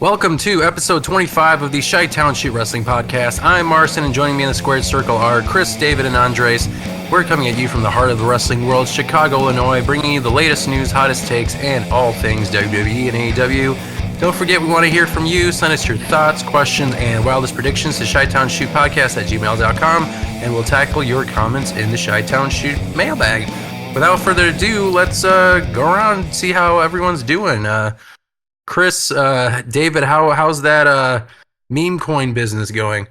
Welcome to episode 25 of the Chi-Town Shoot Wrestling Podcast. I'm Marcin, and joining me in the squared circle are Chris, David, and Andres. We're coming at you from the heart of the wrestling world, Chicago, Illinois, bringing you the latest news, hottest takes, and all things WWE and AEW. Don't forget, we want to hear from you. Send us your thoughts, questions, and wildest predictions to chitownshootpodcast@gmail.com, and we'll tackle your comments in the Chi-Town Shoot mailbag. Without further ado, let's go around and see how everyone's doing. Chris, David, how's that meme coin business going?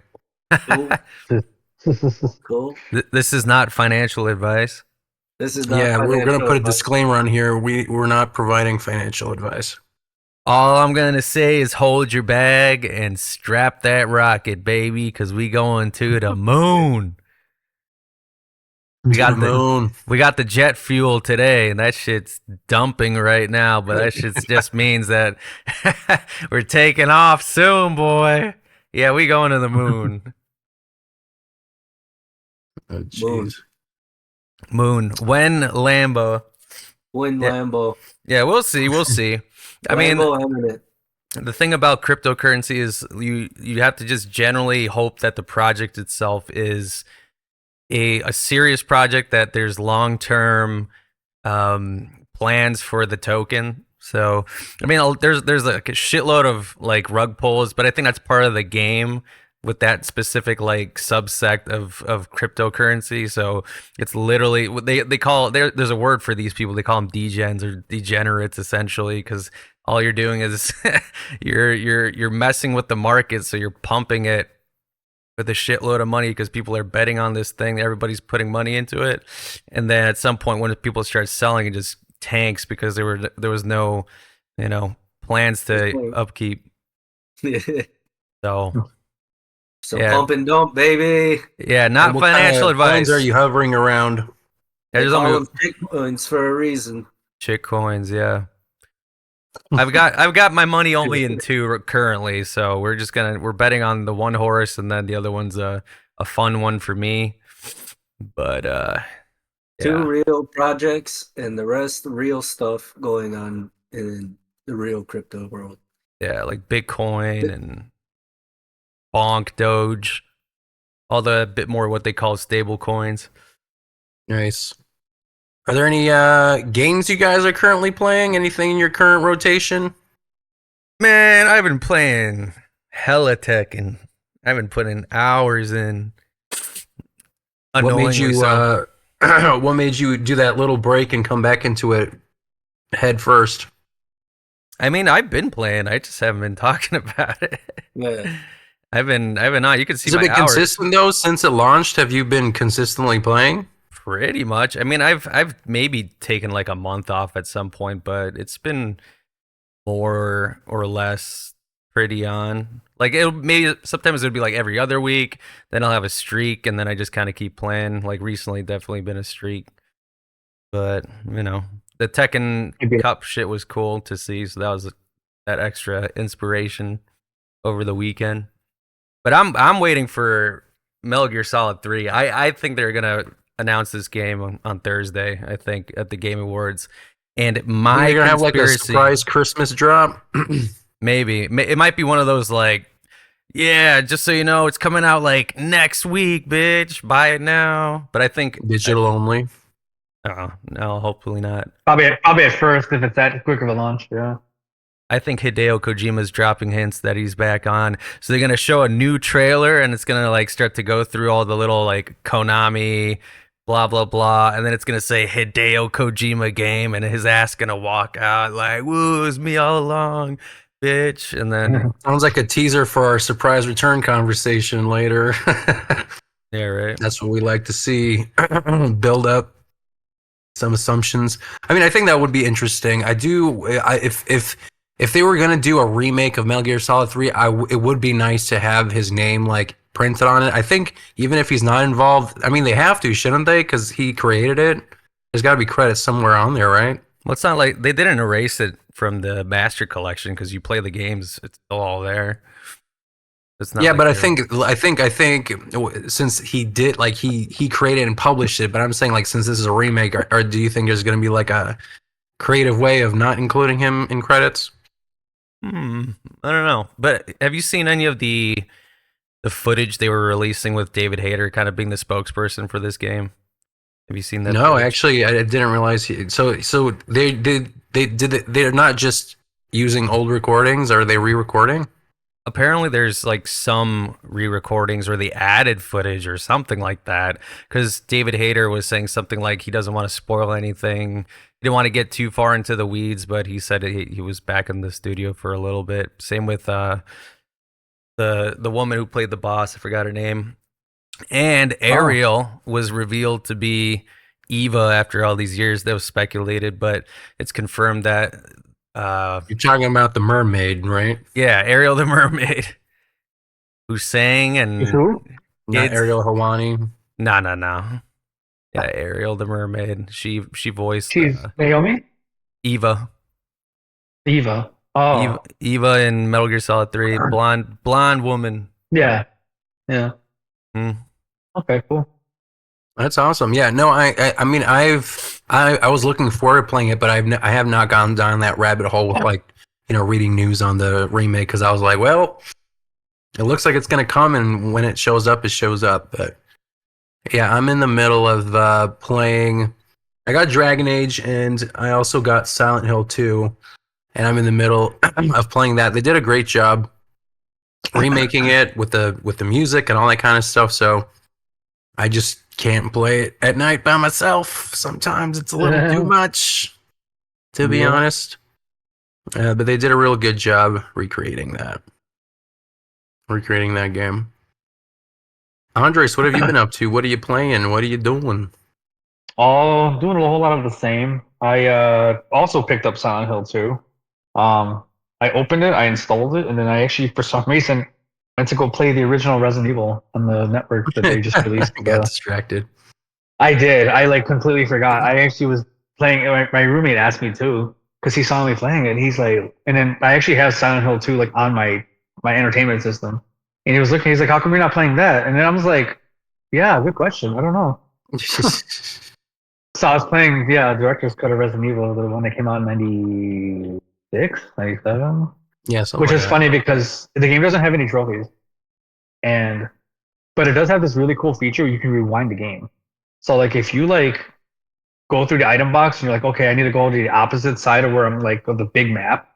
Cool. This is not financial advice. This is not. Yeah, we're gonna put a advice. disclaimer on here. We're not providing financial advice. All I'm gonna say is hold your bag and strap that rocket, baby, because we going to the moon. We got the jet fuel today, and that shit's dumping right now. But that shit just means that we're taking off soon, boy. Yeah, we going to the moon. Oh, jeez. Moon. When Lambo? Win Yeah. Lambo. Yeah, we'll see. I mean, Lambo eminent. the thing about cryptocurrency is you have to just generally hope that the project itself is a serious project, that there's long-term plans for the token. So, I mean, there's like a shitload of like rug pulls, but I think that's part of the game with that specific like subsect of cryptocurrency. So it's literally what they call there's a word for these people. They call them degens or degenerates, essentially, because all you're doing is you're messing with the market. So you're pumping it with a shitload of money because people are betting on this thing. Everybody's putting money into it, and then at some point when people start selling, it just tanks because there was no plans to upkeep. So yeah. Pump and dump, baby. Yeah, not What financial kind of advice. coins are you hovering around? Yeah, They there's call only them Bitcoins for a reason. shit coins. Yeah, I've got my money only in two currently, so we're betting on the one horse, and then the other one's a fun one for me. But Two yeah. real projects and the rest real stuff going on in the real crypto world. Yeah, like Bitcoin and Bonk, Doge, all the bit more what they call stable coins. Nice. Are there any games you guys are currently playing? Anything in your current rotation? Man, I've been playing hella tech, and I've been putting hours in. What made Unknowingly you so. what made you do that little break and come back into it head first? I mean, I've been playing. I just haven't been talking about it. Yeah. I've been on. You can see Has it my been hours. consistent though since it launched? Have you been consistently playing? Pretty much. I mean, I've maybe taken like a month off at some point, but it's been more or less pretty on. Like sometimes it'll be like every other week. Then I'll have a streak, and then I just kind of keep playing. Like recently, definitely been a streak. But the Tekken Cup shit was cool to see. So that was that extra inspiration over the weekend. But I'm waiting for Metal Gear Solid 3. I think they're gonna announce this game on Thursday, I think, at the Game Awards. And You're gonna have like a surprise Christmas drop. Maybe it might be one of those like, yeah, just so you know, it's coming out like next week, bitch. Buy it now. But I think Digital only. No, hopefully not. Probably at first if it's that quick of a launch. Yeah. I think Hideo Kojima's dropping hints that he's back on. So they're gonna show a new trailer, and it's gonna like start to go through all the little like Konami, blah blah blah, and then it's gonna say Hideo Kojima game, and his ass gonna walk out like, "Woo, it's me all along, bitch." And then Sounds like a teaser for our surprise return conversation later. yeah, right. That's what we like to see. Build up some assumptions. I mean, I think that would be interesting. If they were gonna do a remake of Metal Gear Solid 3, it would be nice to have his name like printed on it. I think even if he's not involved, I mean, they have to, shouldn't they? Because he created it. There's got to be credits somewhere on there, right? Well, it's not like they didn't erase it from the Master Collection because you play the games; it's still all there. It's not. Yeah, like but I think since he did, like he created and published it, but I'm saying like since this is a remake, or do you think there's going to be like a creative way of not including him in credits? I don't know. But have you seen any of the footage they were releasing with David Hayter kind of being the spokesperson for this game? Have you seen that? No, footage? actually, I didn't realize. So they're not just using old recordings. Are they re-recording? Apparently there's like some re-recordings or the added footage or something like that, because David Hayter was saying something like he doesn't want to spoil anything. He didn't want to get too far into the weeds, but he said he was back in the studio for a little bit. Same with the woman who played the boss. I forgot her name. And Ariel was revealed to be Eva after all these years. That was speculated, but it's confirmed that You're talking about the mermaid, right? yeah, Ariel the mermaid who sang and Who? Not It's- Ariel Hawani. no. Yeah, Ariel the mermaid. She voiced She's Naomi? Eva. Eva. Oh. Eva in Metal Gear Solid 3. Blonde woman. Yeah. Yeah. Hmm. Okay, cool. That's awesome. Yeah, no, I mean, I was looking forward to playing it, but I have not gone down that rabbit hole with like, reading news on the remake, because I was like, well, it looks like it's gonna come, and when it shows up, it shows up. But yeah, I'm in the middle of playing. I got Dragon Age, and I also got Silent Hill 2, and I'm in the middle of playing that. They did a great job remaking it with the music and all that kind of stuff. So I just can't play it at night by myself. Sometimes it's a little too much, to be honest. But they did a real good job recreating that game. Andres, what have you been up to? What are you playing? What are you doing? Oh, doing a whole lot of the same. I also picked up Silent Hill 2. I opened it, I installed it, and then I actually, for some reason, went to go play the original Resident Evil on the network that they just released. Got distracted. I did. I like completely forgot. I actually was playing. My roommate asked me too because he saw me playing it. And he's like, and then I actually have Silent Hill 2 like on my entertainment system. And he was looking. He's like, "How come you're not playing that?" And then I was like, "Yeah, good question. I don't know." So I was playing, Director's Cut of Resident Evil, the one that came out in 96, 97. Yeah, Which is funny because the game doesn't have any trophies, but it does have this really cool feature where you can rewind the game. So like if you like go through the item box and you're like, okay, I need to go to the opposite side of where I'm like of the big map,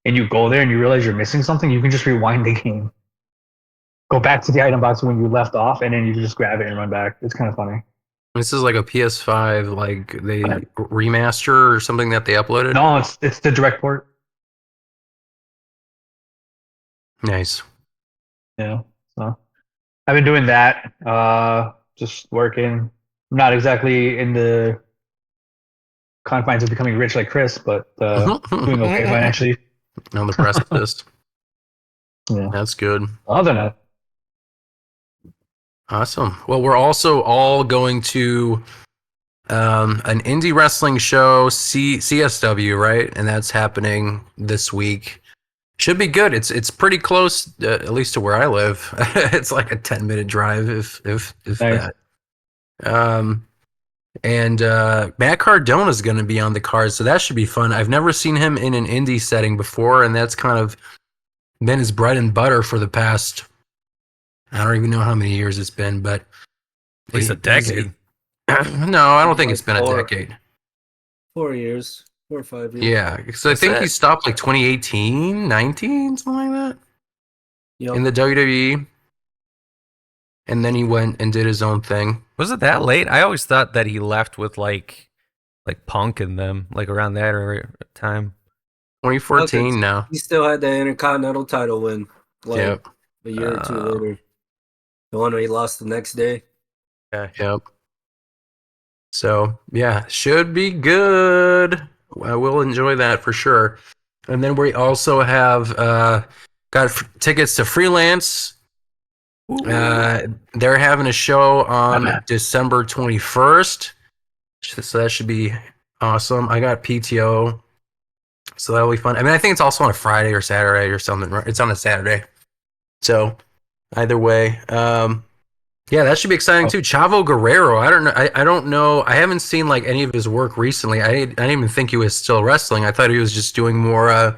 and you go there and you realize you're missing something, you can just rewind the game, go back to the item box when you left off, and then you just grab it and run back. It's kind of funny. This is like a PS5, like they remaster or something that they uploaded. No, it's the direct port. Nice. Yeah. So I've been doing that. Just working. I'm not exactly in the confines of becoming rich like Chris, but doing okay financially. On the precipice. Yeah. That's good. Other than that, Awesome. Well, we're also all going to an indie wrestling show, CSW, right? And that's happening this week. Should be good. It's pretty close, at least to where I live. It's like a 10-minute drive, if nice. that. And Matt Cardona is going to be on the card, so that should be fun. I've never seen him in an indie setting before, and that's kind of been his bread and butter for the past, I don't even know how many years it's been, but At least a decade. No, I don't think it's been a decade. 4 years, 4 or 5 years. Yeah, because I think he stopped like 2018, 19, something like that, Yep. in the WWE. And then he went and did his own thing. Was it that late? I always thought that he left with like Punk and them, like around that time. 2014 now. He still had the Intercontinental title win, like Yep. a year or two later. The one where he lost the next day. Yep. So, yeah, should be good. I will enjoy that for sure. And then we also have got tickets to Freelance. They're having a show on December 21st. So that should be awesome. I got PTO. So that'll be fun. I mean, I think it's also on a Friday or Saturday or something. Right? It's on a Saturday. So either way, yeah, that should be exciting too. Chavo Guerrero. I don't know. I don't know. I haven't seen like any of his work recently. I didn't even think he was still wrestling. I thought he was just doing more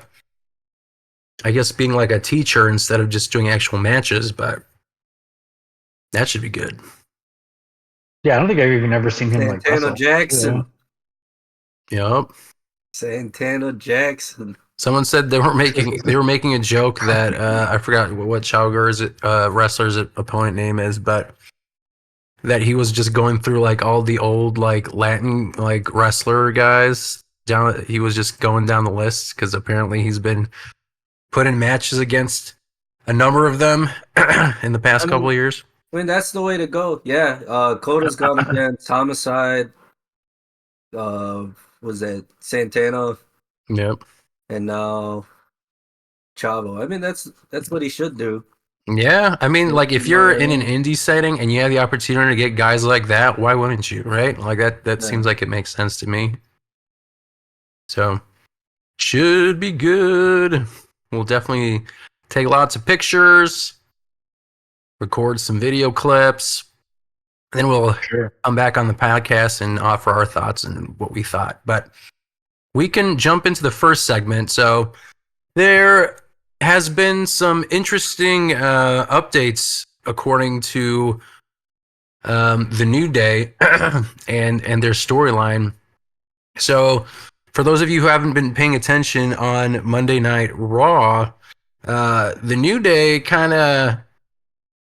I guess being like a teacher instead of just doing actual matches, but that should be good. Yeah, I don't think I've even ever seen him like Santana wrestle. Jackson. Yep. Santana Jackson. Someone said they were making a joke that I forgot what Chowgur's wrestler's opponent name is, but that he was just going through like all the old like Latin like wrestler guys down. He was just going down the list because apparently he's been put in matches against a number of them in the past couple of years. I mean, that's the way to go. Yeah, Coda's gone against Homicide. Was that Santana? Yep. And now Chavo. I mean, that's what he should do. Yeah, I mean, like if you're in an indie setting and you have the opportunity to get guys like that, why wouldn't you, right? Like that seems like it makes sense to me. So, should be good. We'll definitely take lots of pictures, record some video clips, and then we'll come back on the podcast and offer our thoughts and what we thought. But we can jump into the first segment. So, there has been some interesting updates according to the New Day and their storyline. So, for those of you who haven't been paying attention on Monday Night Raw, the New Day kind of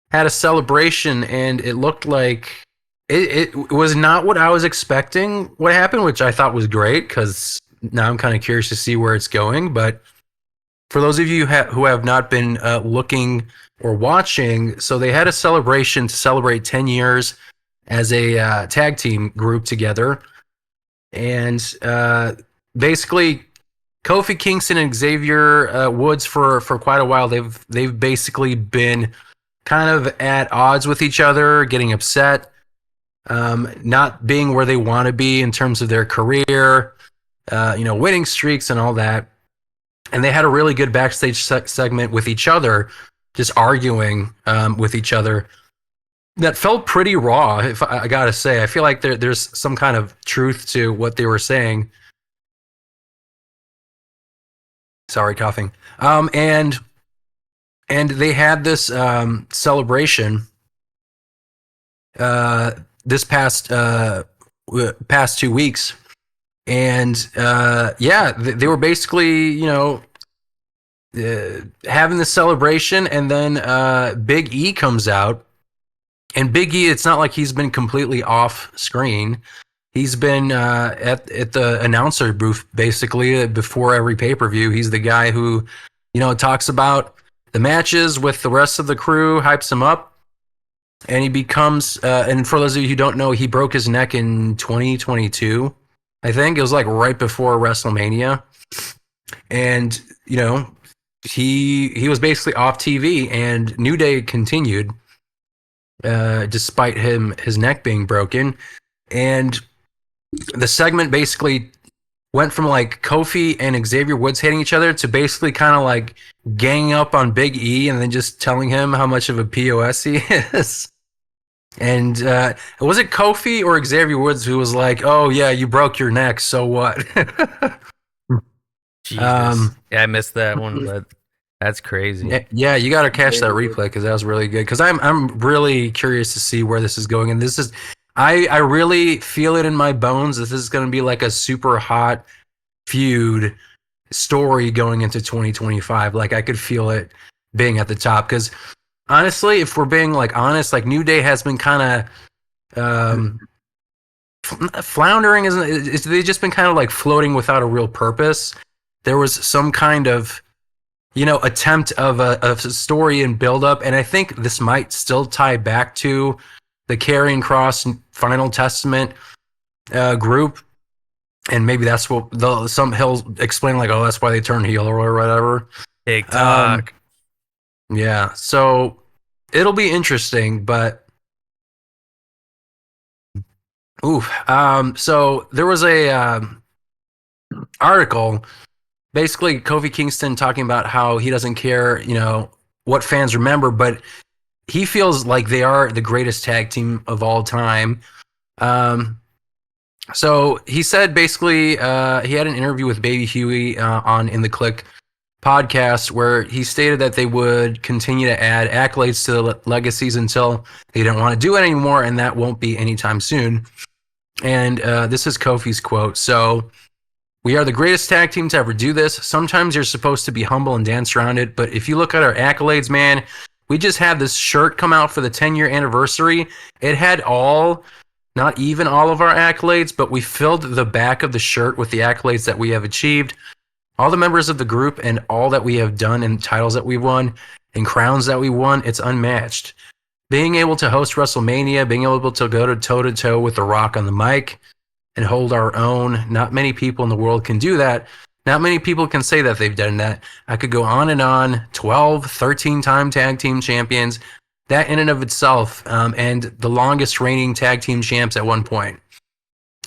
had a celebration, and it looked like it was not what I was expecting. What happened, which I thought was great, because now I'm kind of curious to see where it's going, but. For those of you who have not been looking or watching, so they had a celebration to celebrate 10 years as a tag team group together. And basically, Kofi Kingston and Xavier Woods for quite a while, they've basically been kind of at odds with each other, getting upset, not being where they want to be in terms of their career, winning streaks and all that. And they had a really good backstage segment with each other, just arguing with each other. That felt pretty raw, if I gotta say. I feel like there's some kind of truth to what they were saying. Sorry, coughing. And they had this celebration this past 2 weeks. And they were basically, having the celebration, and then Big E comes out. And Big E, it's not like he's been completely off screen. He's been at the announcer booth basically before every pay-per-view. He's the guy who, talks about the matches with the rest of the crew, hypes them up. And he becomes, and for those of you who don't know, he broke his neck in 2022. I think it was like right before WrestleMania, and he was basically off TV, and New Day continued despite his neck being broken, and the segment basically went from like Kofi and Xavier Woods hating each other to basically kind of like ganging up on Big E and then just telling him how much of a POS he is. And was it Kofi or Xavier Woods who was like, "Oh yeah, you broke your neck, so what?" Jesus. Yeah, I missed that one, but that's crazy. Yeah, you got to catch that replay because that was really good. Because I'm really curious to see where this is going, and this is I really feel it in my bones that this is going to be like a super hot feud story going into 2025. Like I could feel it being at the top because. Honestly, if we're being like honest, like New Day has been kind of floundering. They've just been kind of like floating without a real purpose. There was some kind of, attempt of a story and build up, and I think this might still tie back to the Karrion Kross Final Testament group, and maybe that's what he'll explain like, oh, that's why they turned heel or whatever. TikTok. Yeah, so it'll be interesting, but so there was a article, basically Kofi Kingston talking about how he doesn't care, what fans remember, but he feels like they are the greatest tag team of all time. So he said basically he had an interview with Baby Huey on In the Click podcast where he stated that they would continue to add accolades to the legacies until they don't want to do it anymore, and that won't be anytime soon. And this is Kofi's quote. So, we are the greatest tag team to ever do this. Sometimes you're supposed to be humble and dance around it, but if you look at our accolades, man, we just had this shirt come out for the 10-year anniversary. It had not even all of our accolades, but we filled the back of the shirt with the accolades that we have achieved. All the members of the group and all that we have done and titles that we've won and crowns that we won, it's unmatched. Being able to host WrestleMania, being able to go toe-to-toe with The Rock on the mic and hold our own. Not many people in the world can do that. Not many people can say that they've done that. I could go on and on. 12, 13-time tag team champions. That in and of itself, and the longest reigning tag team champs at one point.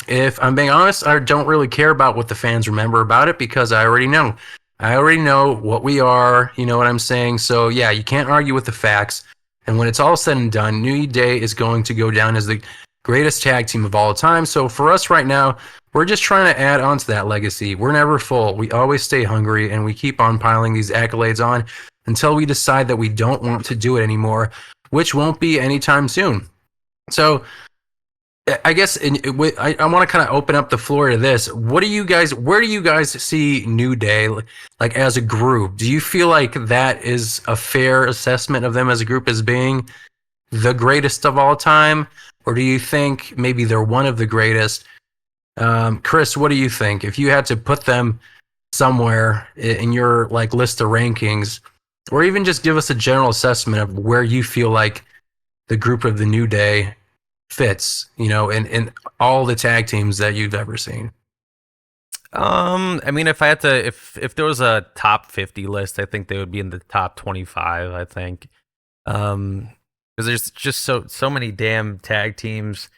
If I'm being honest, I don't really care about what the fans remember about it because I already know. I already know what we are. You know what I'm saying? So, yeah, you can't argue with the facts. And when it's all said and done, New Day is going to go down as the greatest tag team of all time. So for us right now, we're just trying to add on to that legacy. We're never full. We always stay hungry, and we keep on piling these accolades on until we decide that we don't want to do it anymore, which won't be anytime soon. So I guess I want to kind of open up the floor to this. Where do you guys see New Day like as a group? Do you feel like that is a fair assessment of them as a group as being the greatest of all time? Or do you think maybe they're one of the greatest? Chris, what do you think? If you had to put them somewhere in your like list of rankings, or even just give us a general assessment of where you feel like the group of the New Day fits, in all the tag teams that you've ever seen. I mean, if I had to, if there was a top 50 list, I think they would be in the top 25. I think, because there's just so many damn tag teams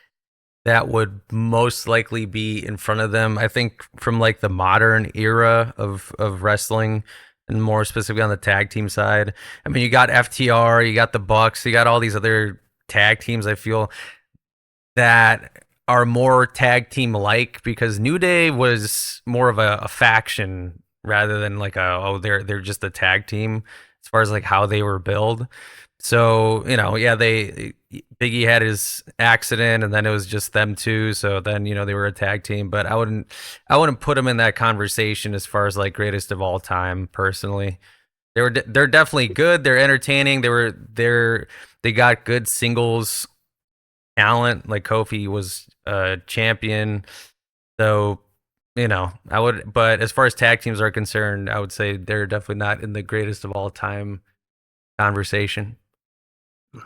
that would most likely be in front of them. I think from like the modern era of wrestling, and more specifically on the tag team side. I mean, you got FTR, you got the Bucks, you got all these other tag teams. I feel that are more tag team like, because New Day was more of a faction rather than like they're just a tag team as far as like how they were billed. So, Biggie had his accident and then it was just them two. So then, they were a tag team, but I wouldn't put them in that conversation as far as like greatest of all time personally. They're definitely good. They're entertaining. They got good singles talent. Like Kofi was a champion. So, but as far as tag teams are concerned, I would say they're definitely not in the greatest of all time conversation.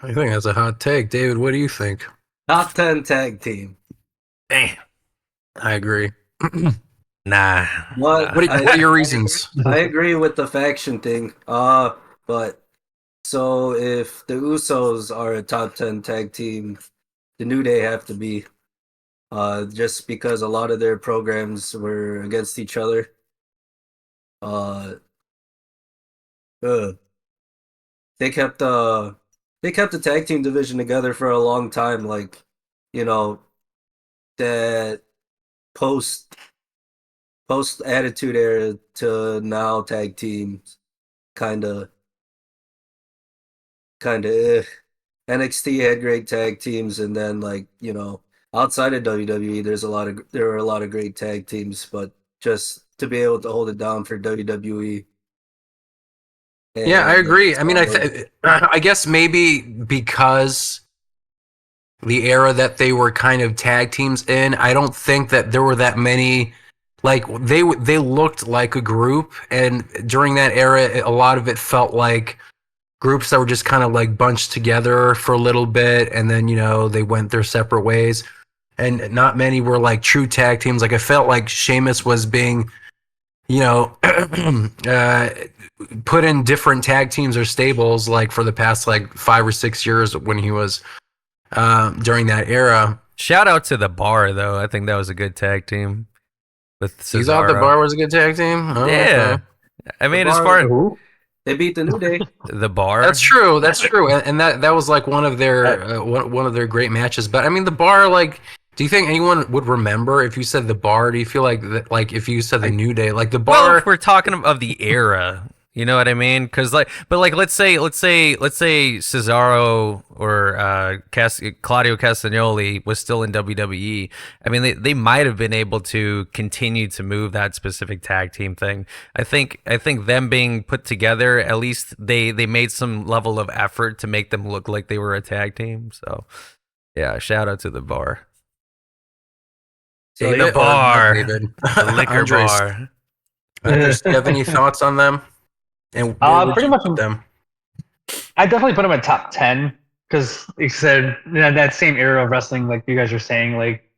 I think that's a hot take. David, what do you think? Top 10 tag team. Damn. I agree. Nah. What are your reasons? I agree with the faction thing. But so if the Usos are a top 10 tag team, the New Day have to be. Just because a lot of their programs were against each other. They kept the tag team division together for a long time. Like, that post Attitude Era to now tag teams, kind of. NXT had great tag teams, and then outside of WWE, there were a lot of great tag teams, but just to be able to hold it down for WWE. Yeah, I agree. I mean, I guess maybe because the era that they were kind of tag teams in, I don't think that there were that many. Like they looked like a group, and during that era, a lot of it felt like groups that were just kind of like bunched together for a little bit, and then they went their separate ways, and not many were like true tag teams. Like I felt like Sheamus was being, put in different tag teams or stables like for the past like 5 or 6 years when he was during that era. Shout out to the Bar though. I think that was a good tag team. With Cesaro. You thought the Bar was a good tag team? Oh, yeah. Okay. I mean, as far as they beat the New Day. The Bar. That's true. And that was like one of their one of their great matches. But I mean, the Bar, like, do you think anyone would remember if you said the Bar? Do you feel like if you said the New Day, like the Bar? Well, if we're talking of the era, You know what I mean? Because let's say Cesaro or Claudio Castagnoli was still in WWE. I mean, they might have been able to continue to move that specific tag team thing. I think them being put together, at least they made some level of effort to make them look like they were a tag team. So yeah, shout out to the bar. David, The bar, David. the liquor Andres, bar. Andres, do you have any thoughts on them? And where would Pretty you much put them? I definitely put them in top 10 because, like you said, that same era of wrestling, like you guys are saying, like,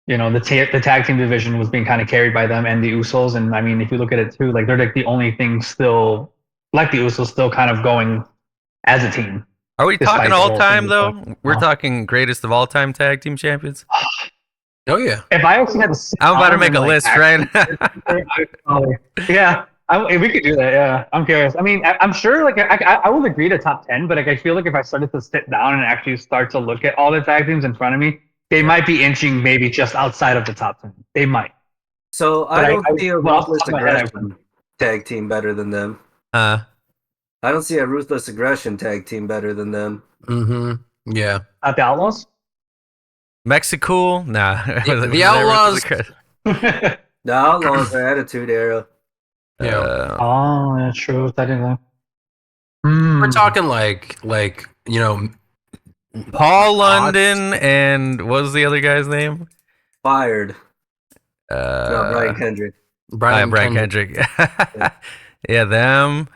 you know, the tag team division was being kind of carried by them and the Usos. And I mean, if you look at it too, like they're like the only thing still, like the Usos, still kind of going as a team. Are we Despite talking the all whole time thing though? with We're talking greatest of all time tag team champions. Oh yeah. If I actually had to sit I'm about to down make and, a like, list, actually right? yeah, we could do that. Yeah, I'm curious. I mean, I'm sure. Like, I would agree to top 10, but like, I feel like if I started to sit down and actually start to look at all the tag teams in front of me, they might be inching maybe just outside of the top 10. They might. So But I don't see a well, off the ruthless top of my head, I aggression tag team better than them. Uh, I don't see a ruthless aggression tag team better than them. Mm-hmm. Yeah. Not the Outlaws. Mexicool? Nah. The Outlaws. The Outlaws are Attitude Era. Yeah. Oh, that's true. That didn't. We're talking like you know, Paul London and what was the other guy's name? Fired. No, Brian Kendrick. Brian Kendrick. Yeah, them.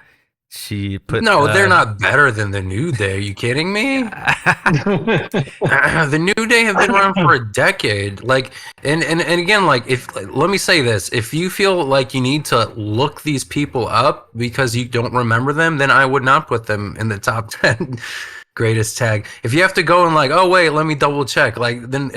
She put. No, they're not better than the New Day. Are you kidding me? The New Day have been around for a decade. Like, and again, like, let me say this: if you feel like you need to look these people up because you don't remember them, then I would not put them in the top 10 greatest tag. If you have to go and like, oh wait, let me double check, like, then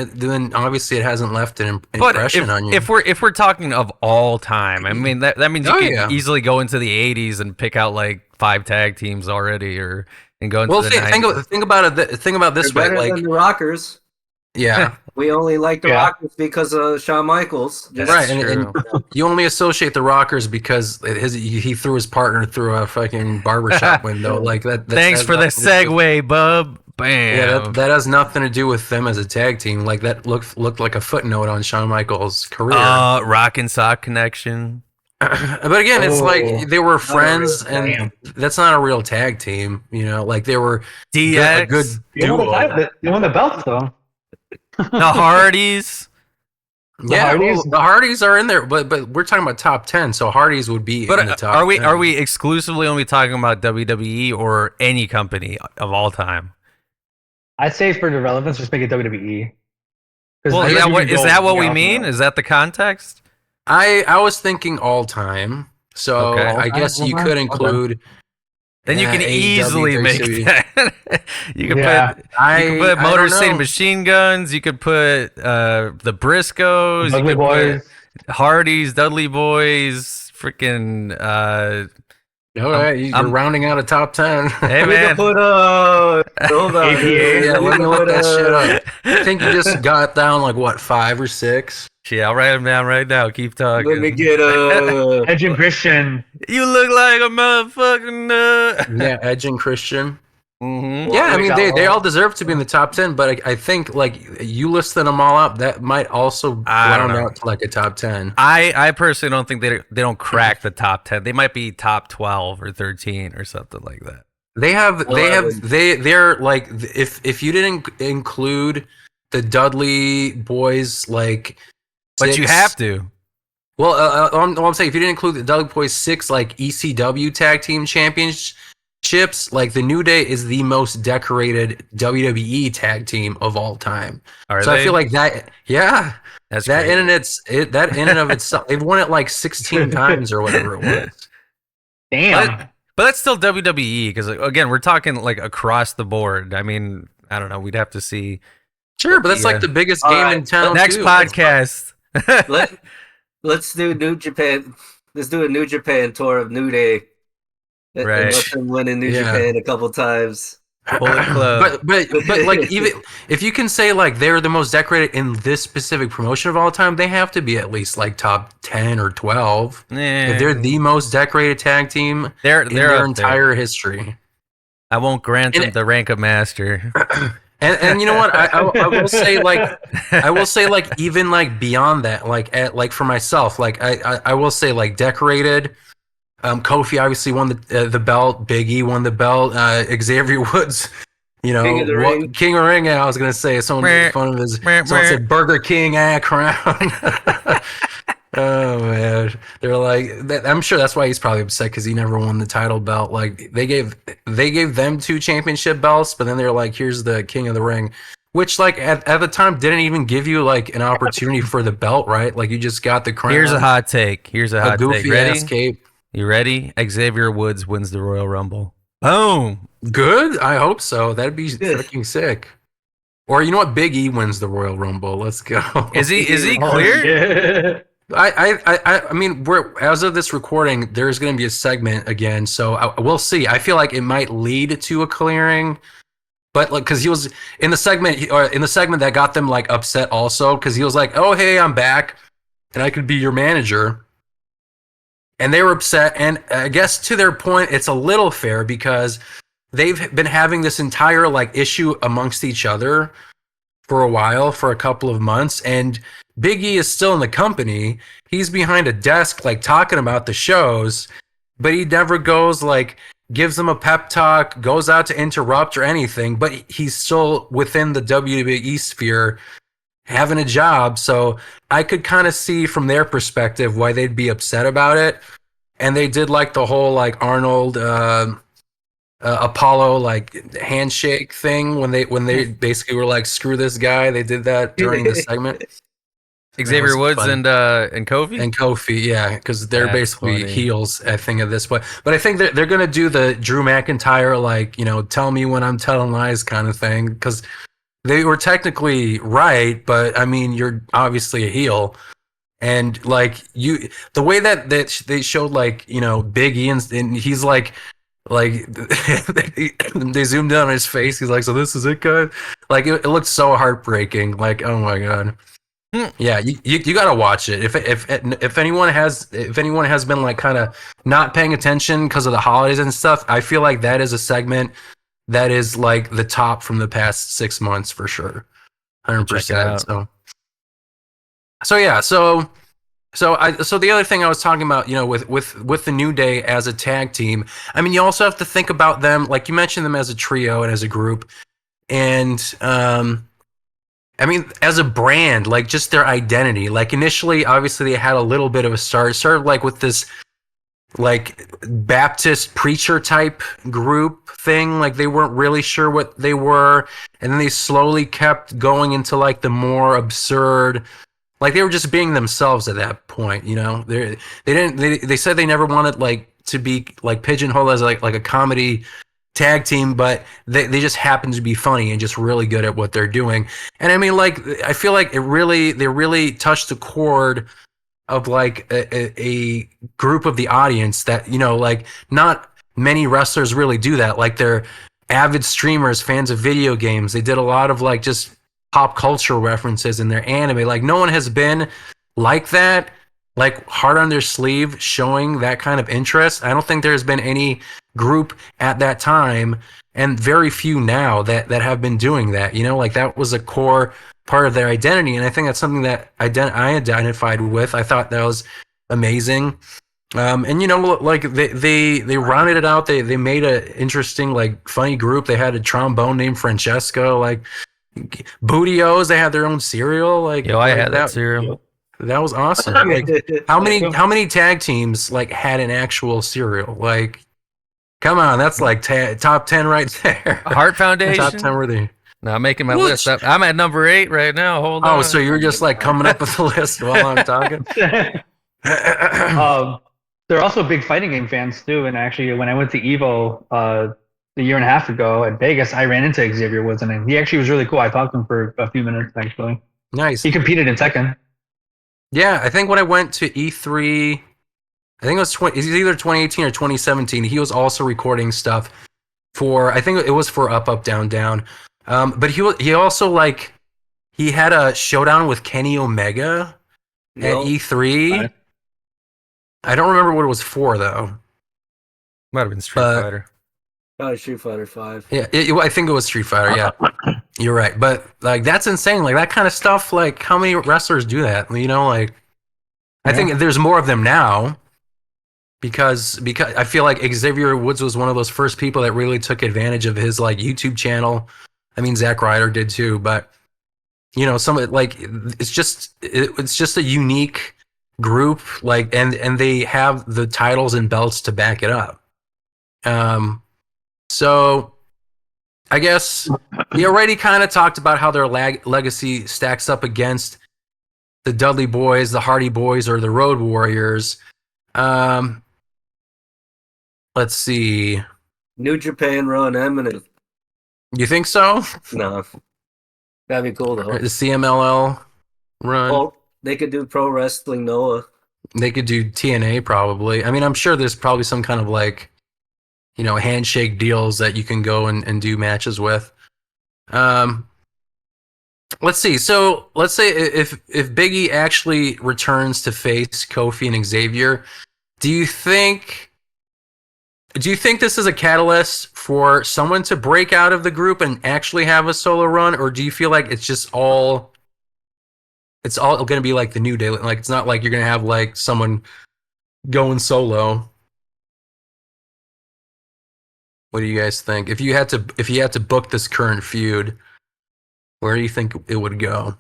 obviously it hasn't left an impression on you. If we're talking of all time, I mean that means you can yeah. easily go into the 80s and pick out like 5 tag teams already, and go into the 90s. Think about it. Think about this They're way, better like, than the Rockers. yeah. We only like the Yeah. Rockers because of Shawn Michaels. That's Right, true. and you only associate the Rockers because he threw his partner through a fucking barbershop window. Like that. Thanks for the segue, bub. Bam. Yeah, that has nothing to do with them as a tag team. Like that looked like a footnote on Shawn Michaels' career. Rock and Sock Connection. But again, it's like they were friends, real and that's not a real tag team. You know, like they were DX. a good You won duo. the belts though. The Hardys. Yeah, Hardys? well, the Hardys are in there, but we're talking about top 10, so Hardys would be in the top. are we 10. are we exclusively only talking about WWE or any company of all time? I'd say for the relevance, just make it WWE. Well, is that what we mean? Is that the context? I was thinking all time, so Okay. I guess you could include. Then you can AEW, easily make WCW. that. You can Yeah. put I Motor don't City know. Machine Guns. You could put the Briscoes. Dudley You could Boyz. put Hardys, Dudley Boys, freaking. All right, you're rounding out a top 10. Hey We man, can put hold on. APA. Yeah, let me look that shit up. I think you just got down like what, 5 or 6? yeah, I'll write them down right now. Keep talking. Let me get Edge and Christian. You look like a motherfucking nut. Yeah, Edge and Christian. Mm-hmm. Yeah, I we mean got they all- all deserve to be in the top 10, but I think like you listed them all up, that might also I don't round know. out to like a top 10. I personally don't think they don't crack the top 10. They might be top 12 or 13 or something like that. They're like, if you didn't include the Dudley Boys, like, But you 6 have to. Well, I'm saying, if you didn't include the Dudley Boys 6 like ECW tag team championships, like the New Day is the most decorated WWE tag team of all time. Are So they? I feel like that, yeah, That's that great. that in and of itself, they've won it like 16 times or whatever it was. Damn. But that's still WWE because again, we're talking like across the board. I mean, I don't know. We'd have to see. Sure, but that's Yeah. like the biggest All game right, in town. Next too. podcast. Let's do New Japan. Let's do a New Japan tour of New Day. Right. And let them win in New Yeah. Japan a couple times. Bullet Club. But like, even if you can say like they're the most decorated in this specific promotion of all time, they have to be at least like top 10 or 12. If they're the most decorated tag team they're in their up entire there. history. I won't grant them the rank of master. And you know what? I will say like even like beyond that, like for myself, like I will say like decorated. Kofi obviously won the belt. Big E won the belt. Xavier Woods, you know, King of the Ring. King of the Ring. I was gonna say someone made fun of his. Someone said Burger King crown. Oh man, they're like. I'm sure that's why he's probably upset because he never won the title belt. Like they gave them 2 championship belts, but then they're like, here's the King of the Ring, which like at the time didn't even give you like an opportunity for the belt, right? Like you just got the crown. Here's a hot take. A goofy ass cape. You ready? Xavier Woods wins the Royal Rumble. Boom. Good. I hope so. That'd be freaking sick. Or you know what? Big E wins the Royal Rumble. Let's go. Is he clear? Yeah. I mean, as of this recording, there's going to be a segment again, so we'll see. I feel like it might lead to a clearing, but like because he was in the segment that got them like upset also because he was like, "Oh hey, I'm back, and I could be your manager," and they were upset. And I guess to their point, it's a little fair because they've been having this entire like issue amongst each other for a while, for a couple of months, and Big E is still in the company. He's behind a desk, like talking about the shows, but he never goes like gives them a pep talk, goes out to interrupt or anything. But he's still within the WWE sphere, having a job. So I could kind of see from their perspective why they'd be upset about it. And they did like the whole like Arnold Apollo like handshake thing when they basically were like screw this guy. They did that during the segment. Xavier Woods and Kofi? And Kofi, yeah, because they're basically heels, I think, at this point. But I think they're going to do the Drew McIntyre, like, you know, tell me when I'm telling lies kind of thing, because they were technically right, but, I mean, you're obviously a heel. And, like, the way that they showed, like, you know, Big E, and he's like they zoomed in on his face. He's like, so this is it, guys? Like, it looked so heartbreaking. Like, oh, my God. Yeah, you gotta watch it. If anyone has been like kind of not paying attention because of the holidays and stuff, I feel like that is a segment that is like the top from the past 6 months for sure, 100%. So yeah, so the other thing I was talking about, you know, with the New Day as a tag team, I mean, you also have to think about them, like you mentioned them as a trio and as a group, and I mean, as a brand, like just their identity. Like initially, obviously, they had a little bit of a start. It started like with this like Baptist preacher type group thing. Like they weren't really sure what they were, and then they slowly kept going into like the more absurd. Like they were just being themselves at that point, you know. They said they never wanted like to be like pigeonholed as like a comedy tag team, but they just happen to be funny and just really good at what they're doing. And I mean, like, I feel like they really touched the chord of like a group of the audience that, you know, like not many wrestlers really do that. Like they're avid streamers, fans of video games. They did a lot of like just pop culture references in their anime. Like no one has been like that, like hard on their sleeve, showing that kind of interest. I don't think there's been any group at that time, and very few now that have been doing that. You know, like that was a core part of their identity, and I think that's something that I identified with. I thought that was amazing. And you know, like they rounded it out. They made a interesting, like, funny group. They had a trombone named Francesco. Like Booty-O's, they had their own cereal. Like, I had that cereal. That was awesome. Like, how many tag teams like had an actual cereal? Like, come on, that's like top 10 right there. Heart Foundation. Top 10 worthy. No, I'm making my list. I'm at number 8 right now. Hold on. Oh, so you're just like coming up with the list while I'm talking? They're also big fighting game fans too. And actually, when I went to Evo a year and a half ago at Vegas, I ran into Xavier Woods, and he actually was really cool. I talked to him for a few minutes actually. Nice. He competed in Tekken. Yeah, I think when I went to E3, I think it was either 2018 or 2017. He was also recording stuff for, I think it was for Up Up Down Down. But he also like he had a showdown with Kenny Omega at E3. Right. I don't remember what it was for though. Might have been Street Fighter. Street Fighter 5. Yeah, I think it was Street Fighter. Yeah, you're right. But like that's insane. Like that kind of stuff. Like how many wrestlers do that? You know, like I think there's more of them now. Because I feel like Xavier Woods was one of those first people that really took advantage of his like YouTube channel. I mean, Zack Ryder did too, but you know, it's just a unique group, like, and they have the titles and belts to back it up. So I guess we already kind of talked about how their legacy stacks up against the Dudley Boyz, the Hardy Boys, or the Road Warriors. Let's see. New Japan run imminent. You think so? No. That'd be cool though. The CMLL run. Oh, they could do Pro Wrestling Noah. They could do TNA probably. I mean, I'm sure there's probably some kind of like, you know, handshake deals that you can go and do matches with. Let's see. So let's say if Big E actually returns to face Kofi and Xavier, do you think this is a catalyst for someone to break out of the group and actually have a solo run, or do you feel like it's all going to be like the New Day? Like it's not like you're going to have like someone going solo. What do you guys think? If you had to book this current feud, where do you think it would go?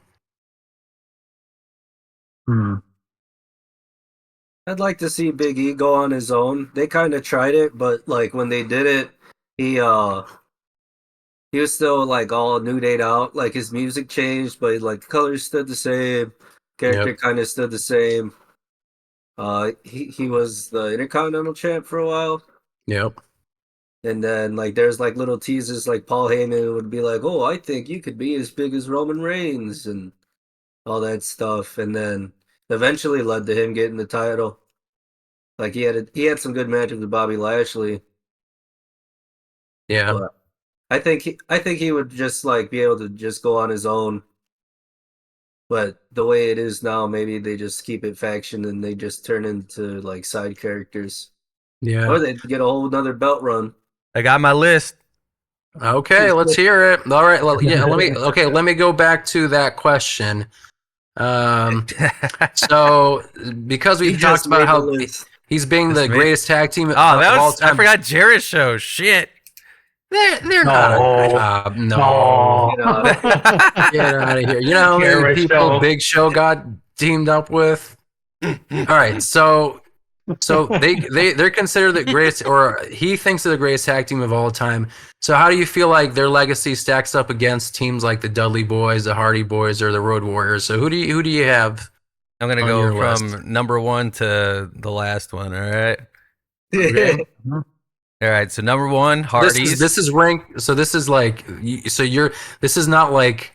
I'd like to see Big E go on his own. They kind of tried it, but like when they did it, he was still like all New Day out. Like his music changed, but like the colors stood the same. Character kind of stood the same. He was the Intercontinental Champ for a while. Yep. And then like there's like little teases like Paul Heyman would be like, "Oh, I think you could be as big as Roman Reigns," and all that stuff. And then eventually led to him getting the title. Like he had some good matches with Bobby Lashley. Yeah. But I think he would just like be able to just go on his own. But the way it is now, maybe they just keep it faction and they just turn into like side characters. Yeah. Or they get a whole another belt run. I got my list. Okay, let's hear it. All right. Well, yeah. Let me go back to that question. So because we talked about how he's being the greatest tag team of all time. I forgot Jericho. Shit. They're not. No. Get out of here. You know how many people Big Show got teamed up with? All right. So they're considered the greatest, or he thinks they're the greatest tag team of all time. So how do you feel like their legacy stacks up against teams like the Dudley Boyz, the Hardy Boys, or the Road Warriors? So who do you have? I'm gonna go from number one to the last one. All right. Okay. All right. So number one, Hardys. This is ranked. So this is like. This is not like.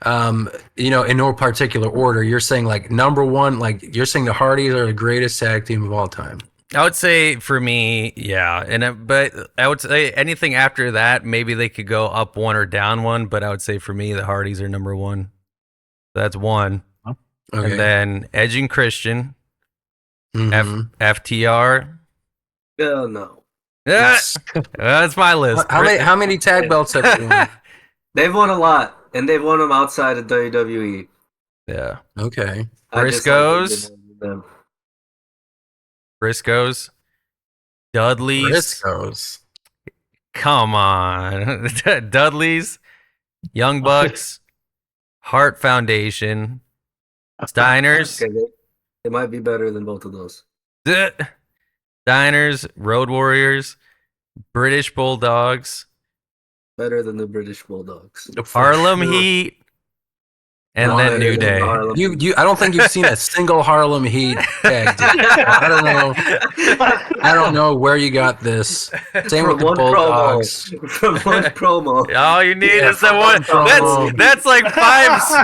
In no particular order. You're saying like number one. Like you're saying the Hardys are the greatest tag team of all time. I would say for me, yeah, but I would say anything after that, maybe they could go up one or down one. But I would say for me, the Hardys are number one. That's one. Okay. And then Edge and Christian, FTR. Oh no. Yes. That's my list. How many tag belts have they won? They've won a lot, and they've won them outside of WWE. Yeah. Okay. Briscoes. Dudleys. Come on. Dudleys, Young Bucks, Hart Foundation, Steiners. Okay, they might be better than both of those. Steiners, Road Warriors, British Bulldogs. Better than the British Bulldogs. Harlem Heat. And then New Day. I don't think you've seen a single Harlem Heat tag team. I don't know where you got this. Same with the Bulldogs. From one promo. All you need is that one. That's like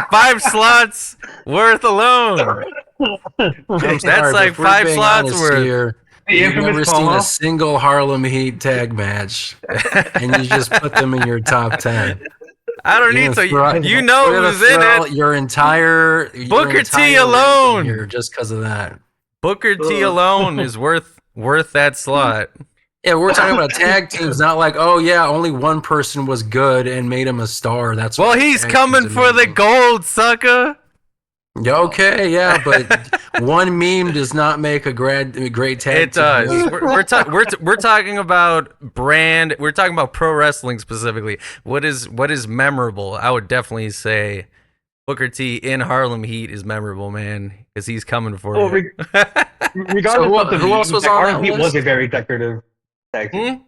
five slots worth alone. That's like 5 slots worth. You've infamous never seen a promo. single Harlem Heat tag match, and you just put them in your top 10. I don't need to. You know We're gonna who's in throw it. your entire Booker T entire alone. ranking here just because of that. Booker T alone is worth that slot. Yeah, we're talking about tag teams, not like, oh yeah, only one person was good and made him a star. That's Well, why he's tag coming teams are for the amazing. gold, sucker. Yeah, okay, yeah, but one meme does not make a great tag It team. does. We're talking about brand. We're talking about pro wrestling specifically. What is memorable? I would definitely say Booker T in Harlem Heat is memorable, man, because he's coming for Well, you. regardless So of the who else was meme, on Harlem that Heat was list? a very decorative tag team. Hmm?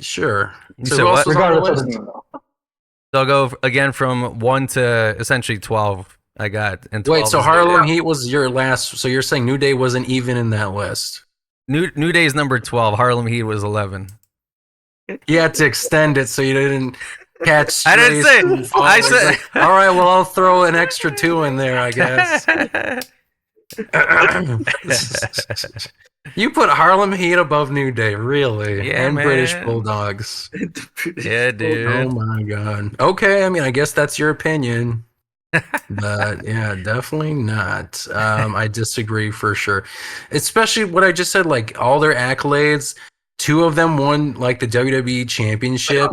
Sure. You So said who else what? was on the Regardless of list? the meme, though. So I'll go again from 1 to essentially 12. I got and 12 Wait, so is Harlem Heat was your last. So you're saying New Day wasn't even in that list? New Day's number 12. Harlem Heat was 11. You had to extend it so you didn't catch. I didn't say- strays and falls. I said- Like, all right, well, I'll throw an extra 2 in there, I guess. You put Harlem Heat above New Day, really? Yeah, and British man. Bulldogs. Yeah, dude. Oh my god. Okay, I mean, I guess that's your opinion. But yeah, definitely not. I disagree for sure. Especially what I just said, like all their accolades. 2 of them won like the WWE Championship.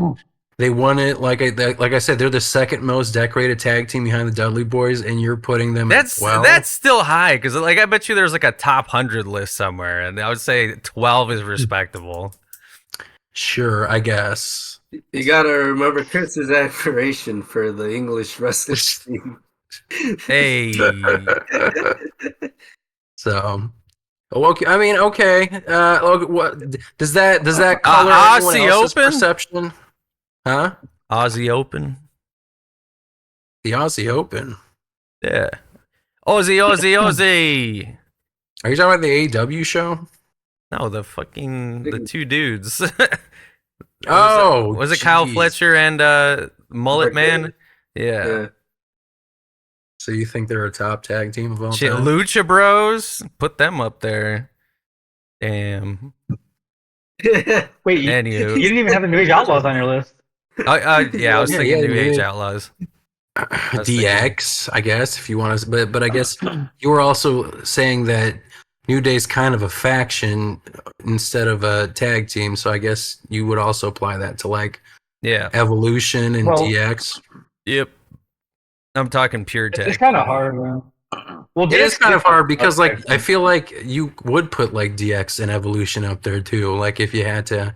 They won it like I said. They're the second most decorated tag team behind the Dudley Boyz, and you're putting them at 12. That's still high because like I bet you there's like a top 100 list somewhere, and I would say 12 is respectable. Sure, I guess. You gotta remember Chris's admiration for the English wrestling team. Hey, So, okay. I mean, okay. What does that color anyone Aussie else's Open? perception? Huh? Aussie Open. The Aussie Open. Yeah. Aussie. Are you talking about the AEW show? No, the 2 dudes. Oh, was it Kyle geez. Fletcher and Mullet Man? Yeah. Yeah. So you think they're a top tag team of all Shit, time? Lucha Bros. Put them up there. Damn. Wait, you Anywho. didn't even have the New Age Outlaws on your list. Yeah, I was thinking New Age yeah. Outlaws. DX, I guess, if you want to, but I guess you were also saying that New Day's kind of a faction instead of a tag team, so I guess you would also apply that to like Yeah. Evolution and Well- DX. Yep. I'm talking pure It's tech. kind of hard, man. Well, It is kind of hard because Okay. like I feel like you would put like DX and Evolution up there too, like if you had to,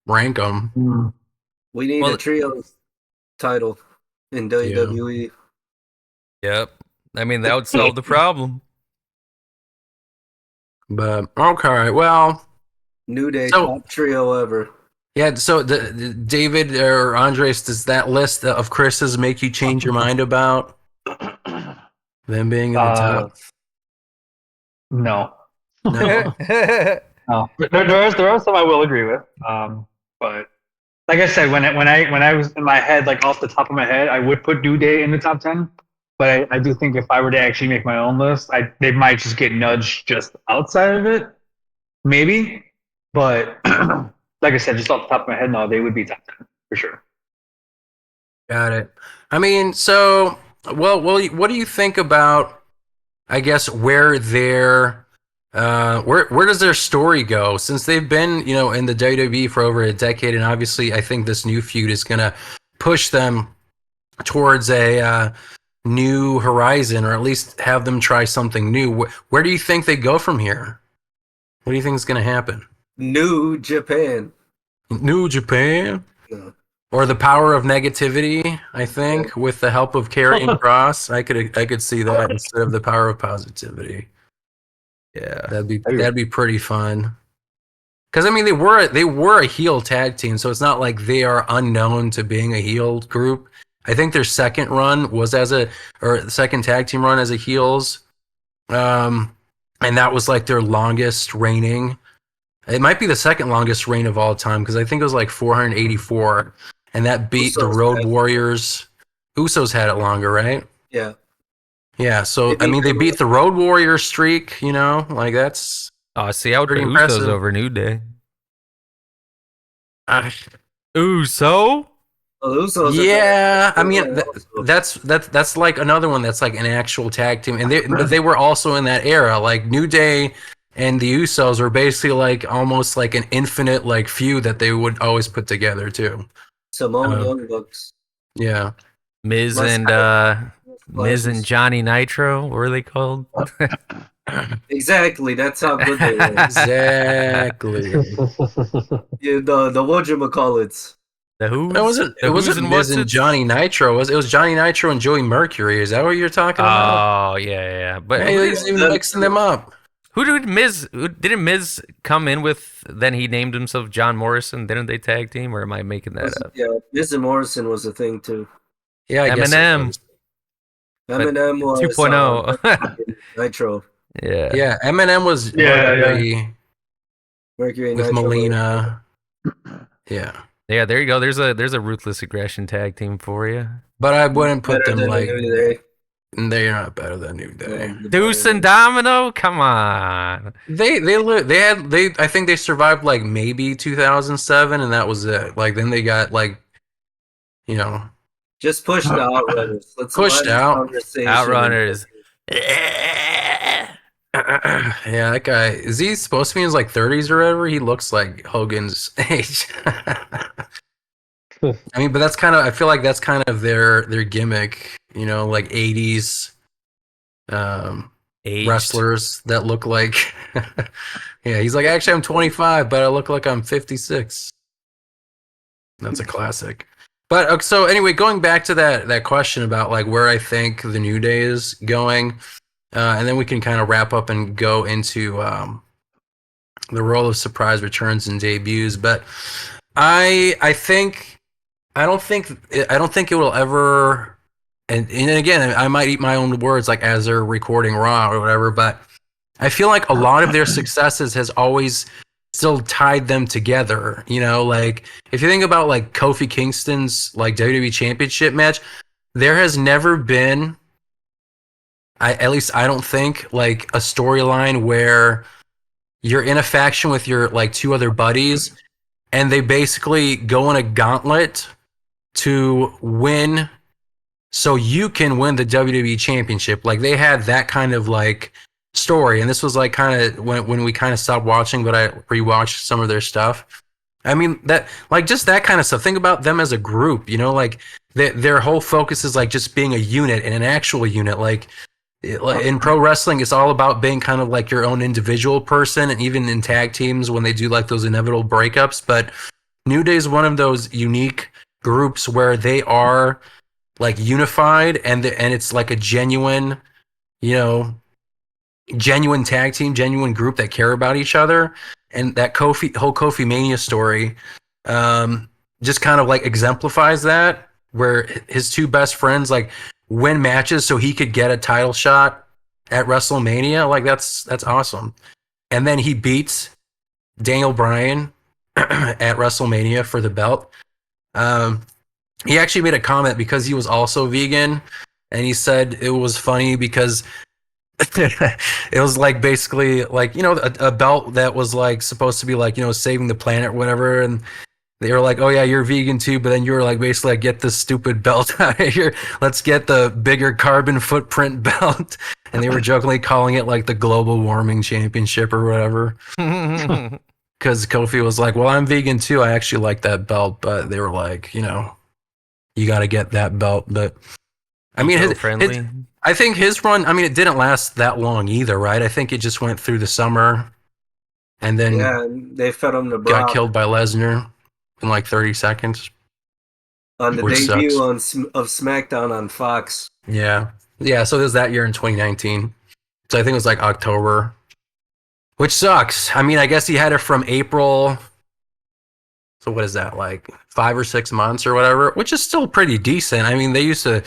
rank them. We need Well, a trios title in WWE. Yep. I mean, that would solve the problem. But okay, well, New Day So- top trio ever. yeah. So the David or Andres, does that list of Chris's make you change your mind about them being in the top? No. No. No, there are some I will agree with. But like I said, when I was in my head, like off the top of my head, I would put New Day in the top 10. But I do think if I were to actually make my own list, they might just get nudged just outside of it, maybe. But like I said, just off the top of my head, no, they would be top 10 for sure. Got it. I mean, so well, what do you think about? I guess where their where does their story go since they've been in the WWE for over a decade, and obviously I think this new feud is gonna push them towards a new horizon, or at least have them try something new. Where do you think they go from here? What do you think is gonna happen? New Japan. New Japan? No. Or the power of negativity, I think, with the help of Karrion Kross. I could see that instead of the power of positivity. Yeah. That'd be pretty fun. Because I mean they were a heel tag team, so it's not like they are unknown to being a heel group. I think their second run was second tag team run as a heels. And that was like their longest reigning. It might be the second longest reign of all time because I think it was like 484, and that beat the Usos Road had it. Warriors. Usos had it longer, right? Yeah. Yeah. So They I mean, they beat beat the Road Warrior streak. Like that's Oh, see, I would put Pretty Usos impressive. over New Day. Uh, Uso? Well, the Usos are yeah, I better. mean that's like another one that's like an actual tag team, and they were also in that era. Like New Day and the Usos were basically like almost like an infinite like feud that they would always put together too. Samoan Young Bucks. Yeah. Miz Less and Miz and flashes. Johnny Nitro, what were they called? Exactly, that's how good they were. Exactly. Yeah, the whatchamacallits. The Who's? It wasn't Miz and Johnny Nitro. It was Johnny Nitro and Joey Mercury. Is that what you're talking about? Oh, yeah. But Hey, he's even mixing them up. didn't Miz come in with? Then he named himself John Morrison. Didn't they tag team, or am I making that up? Yeah, Miz and Morrison was a thing too. Yeah, I guess it Eminem. was. Eminem was 2.0. Nitro. Yeah. Yeah, Eminem was Yeah. Mercury with Nitro. Melina. Yeah, Yeah, there you go. There's a Ruthless Aggression tag team for you. but I wouldn't put Better them than like New Day. they're not better than New Day. Deuce and Domino? Come on. They I think they survived like maybe 2007, and that was it. Like then they got like, you know, Just push the Outrunners. Let's Pushed end this out. conversation. Outrunners. yeah, that guy, is he supposed to be in his like 30s or whatever? He looks like Hogan's age. I mean, but that's kind of, I feel like that's kind of their gimmick, you know, like 80s Aged. wrestlers that look like yeah, he's like, actually I'm 25, but I look like I'm 56. That's a classic. But so anyway, going back to that question about like where I think the New Day is going, and then we can kind of wrap up and go into the role of surprise returns and debuts. But I don't think it will ever. And again, I might eat my own words like as they're recording Raw or whatever. But I feel like a lot of their successes has always still tied them together. You know, like if you think about like Kofi Kingston's like WWE Championship match, there has never been, at least I don't think, like a storyline where you're in a faction with your like two other buddies and they basically go in a gauntlet to win so you can win the WWE Championship. Like they had that kind of like story, and this was like kind of when we kind of stopped watching, but I rewatched some of their stuff. I mean, that like just that kind of stuff. Think about them as a group, you know, like their whole focus is like just being a unit and an actual unit. Like in pro wrestling, it's all about being kind of like your own individual person, and even in tag teams when they do like those inevitable breakups. But New Day is one of those unique groups where they are like unified, and it's like a genuine, you know, genuine tag team, genuine group that care about each other. And that whole Kofi Mania story just kind of like exemplifies that, where his two best friends like win matches so he could get a title shot at WrestleMania. Like that's awesome. And then he beats Daniel Bryan at WrestleMania for the belt. He actually made a comment because he was also vegan, and he said it was funny because it was like basically like, you know, a belt that was like supposed to be like, you know, saving the planet or whatever, and they were like, oh yeah, you're vegan too, but then you were like basically like, get this stupid belt out of here, let's get the bigger carbon footprint belt. And they were jokingly calling it like the global warming championship or whatever, because Kofi was like, well, I'm vegan too, I actually like that belt, but they were like, you know, you got to get that belt. But I mean, I think his run, I mean, it didn't last that long either, right? I think it just went through the summer, and then they fed him the got killed by Lesnar in like 30 seconds. On the debut of SmackDown on Fox. Yeah. So it was that year in 2019. So I think it was like October, which sucks. I mean, I guess he had it from April. So what is that, like 5 or 6 months or whatever, which is still pretty decent. I mean, they used to,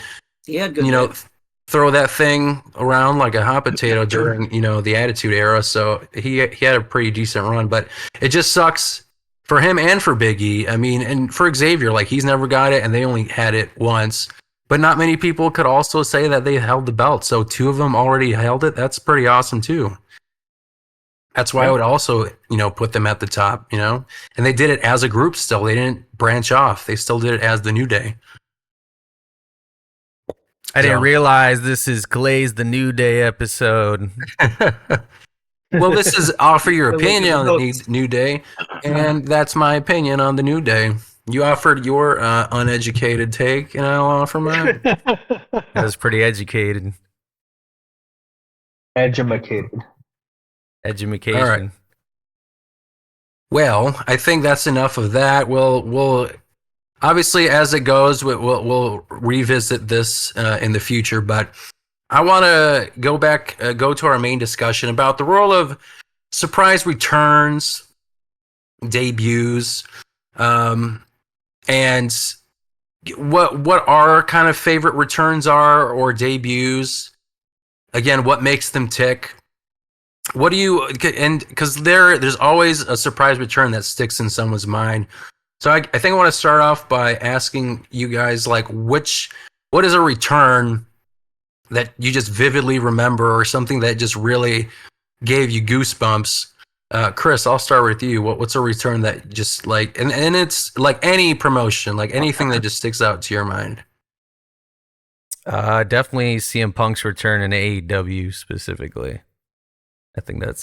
throw that thing around like a hot potato during, you know, the Attitude Era. So he had a pretty decent run, but it just sucks for him and for Big E. I mean, and for Xavier, like he's never got it and they only had it once, but not many people could also say that they held the belt. So 2 of them already held it. That's pretty awesome too. That's why I would also, put them at the top, and they did it as a group still. They didn't branch off. They still did it as the New Day. I didn't realize this is Glaze the New Day episode. Well, this is offer your opinion on the New Day, and that's my opinion on the New Day. You offered your uneducated take, and I'll offer mine. That was pretty educated. Educated. Education. All right. Well, I think that's enough of that. We'll obviously, as it goes, we'll revisit this in the future. But I want to go to our main discussion about the role of surprise returns, debuts, and what our kind of favorite returns are or debuts. Again, what makes them tick? What do you, and because there's always a surprise return that sticks in someone's mind. So I think I want to start off by asking you guys, like, what is a return that you just vividly remember, or something that just really gave you goosebumps? Chris, I'll start with you. What's a return that just like, and it's like any promotion, like anything that just sticks out to your mind? Definitely CM Punk's return in AEW specifically. I think that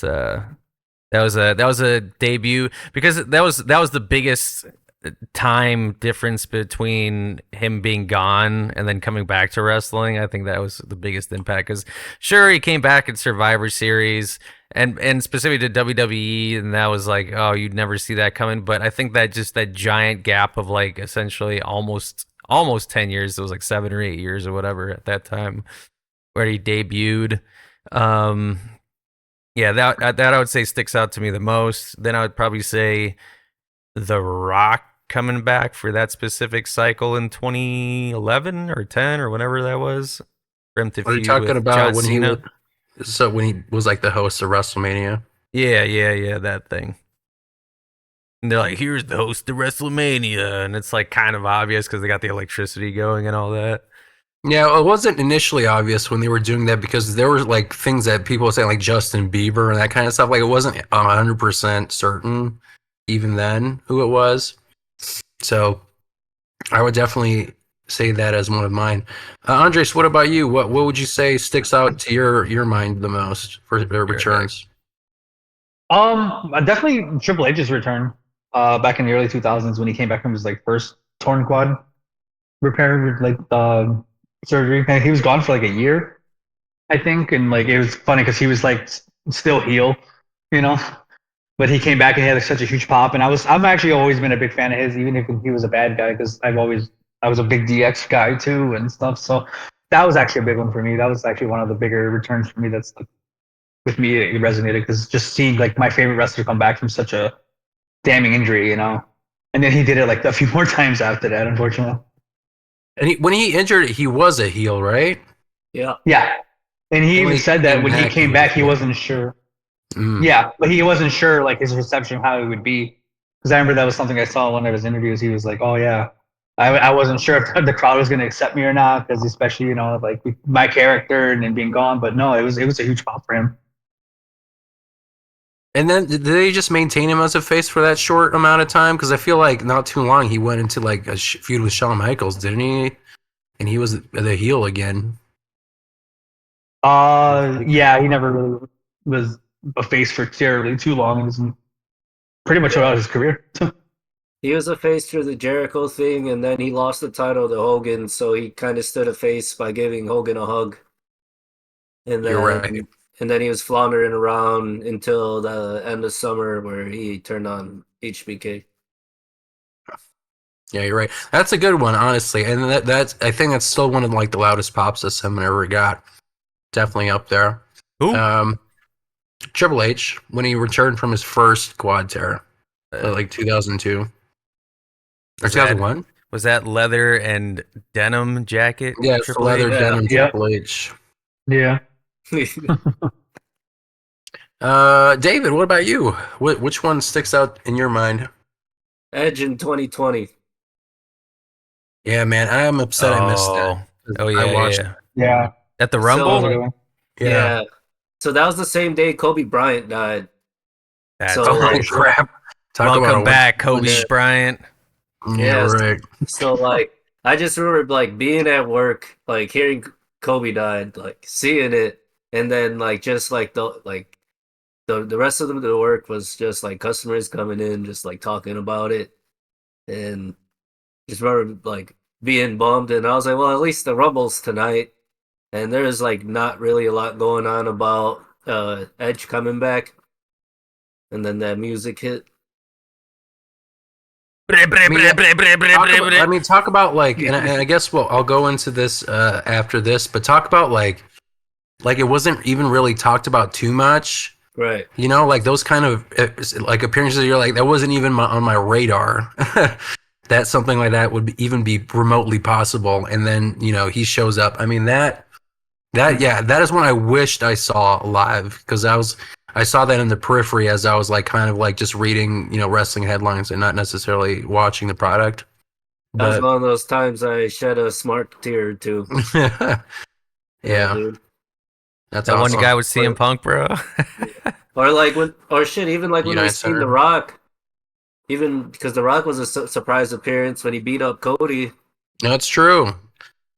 was a debut, because that was the biggest time difference between him being gone and then coming back to wrestling. I think that was the biggest impact, because sure, he came back in Survivor Series and specifically to WWE, and that was like, oh, you'd never see that coming. But I think that just that giant gap of like essentially almost 10 years, it was like 7 or 8 years or whatever at that time where he debuted. Yeah, that I would say sticks out to me the most. Then I would probably say The Rock coming back for that specific cycle in 2011 or 10 or whenever that was. For him to Are you feud talking with about John when Cena. when he was like the host of WrestleMania? Yeah, that thing. And they're like, here's the host of WrestleMania, and it's like kind of obvious because they got the electricity going and all that. Yeah, it wasn't initially obvious when they were doing that, because there were like things that people were saying, like Justin Bieber and that kind of stuff. Like, it wasn't 100% certain even then who it was. So I would definitely say that as one of mine. Andres, what about you? What would you say sticks out to your mind the most for returns? Definitely Triple H's return. Back in the early 2000s when he came back from his like first torn quad repair, like surgery. And he was gone for like a year, I think, and like it was funny because he was like still heel, you know. But he came back and he had like, such a huge pop, and I'm actually always been a big fan of his, even if he was a bad guy, because I was a big DX guy too and stuff. So that was actually a big one for me. That was actually one of the bigger returns for me. That's like, with me it resonated, because just seeing like my favorite wrestler come back from such a damning injury, you know. And then he did it like a few more times after that, unfortunately. And when he injured, he was a heel, right? Yeah. Yeah. And he even When he said that came when he back, came he back, was he a heel. wasn't sure. Mm. Yeah, but he wasn't sure like his reception of how it would be. Because I remember that was something I saw in one of his interviews. He was like, "Oh yeah, I wasn't sure if the crowd was going to accept me or not, because especially like my character and then being gone." But no, it was a huge pop for him. And then did they just maintain him as a face for that short amount of time? Because I feel like not too long he went into like a feud with Shawn Michaels, didn't he? And he was the heel again. Yeah, he never really was a face for terribly too long. It was pretty much throughout his career. He was a face through the Jericho thing, and then he lost the title to Hogan, so he kind of stood a face by giving Hogan a hug. And then, You're right. and then he was floundering around until the end of summer, where he turned on HBK. Yeah, you're right. That's a good one, honestly. And that's I think that's still one of like the loudest pops that someone ever got. Definitely up there. Who? Triple H, when he returned from his first quad tear, like 2002 or 2001. Was that leather and denim jacket? Yeah, it's the Triple leather H? denim Yeah. Triple H. Yeah. David, what about you? Which one sticks out in your mind? Edge in 2020. Yeah, man, I am upset I missed that. Oh yeah, I watched yeah. Yeah. At the So- Rumble? That was a good one. Yeah. So that was the same day Kobe Bryant died. That's So, Oh like, crap! Talk about welcome a back, Kobe when- Bryant. Yeah, Yes. right. So like I just remember like being at work, like hearing Kobe died, like seeing it, and then like just like the rest of the work was just like customers coming in, just like talking about it, and just remember like being bummed, and I was like, well, at least the Rumble's tonight, and there's like not really a lot going on about Edge coming back, and then that music hit. Talk about like, and I guess I'll go into this after this, but talk about like it wasn't even really talked about too much. Right. You know, like those kind of like appearances. You're like, that wasn't even on my radar. That something like that would even be remotely possible. And then he shows up. I mean that is when I wished I saw live, because I saw that in the periphery as I was like kind of like just reading wrestling headlines and not necessarily watching the product. That was But one of those times I shed a smart tear or two. yeah, Dude. that's That awesome. one guy with CM Punk, bro. Or like even like when we United seen Center. The Rock, even because The Rock was a surprise appearance when he beat up Cody. No, it's true.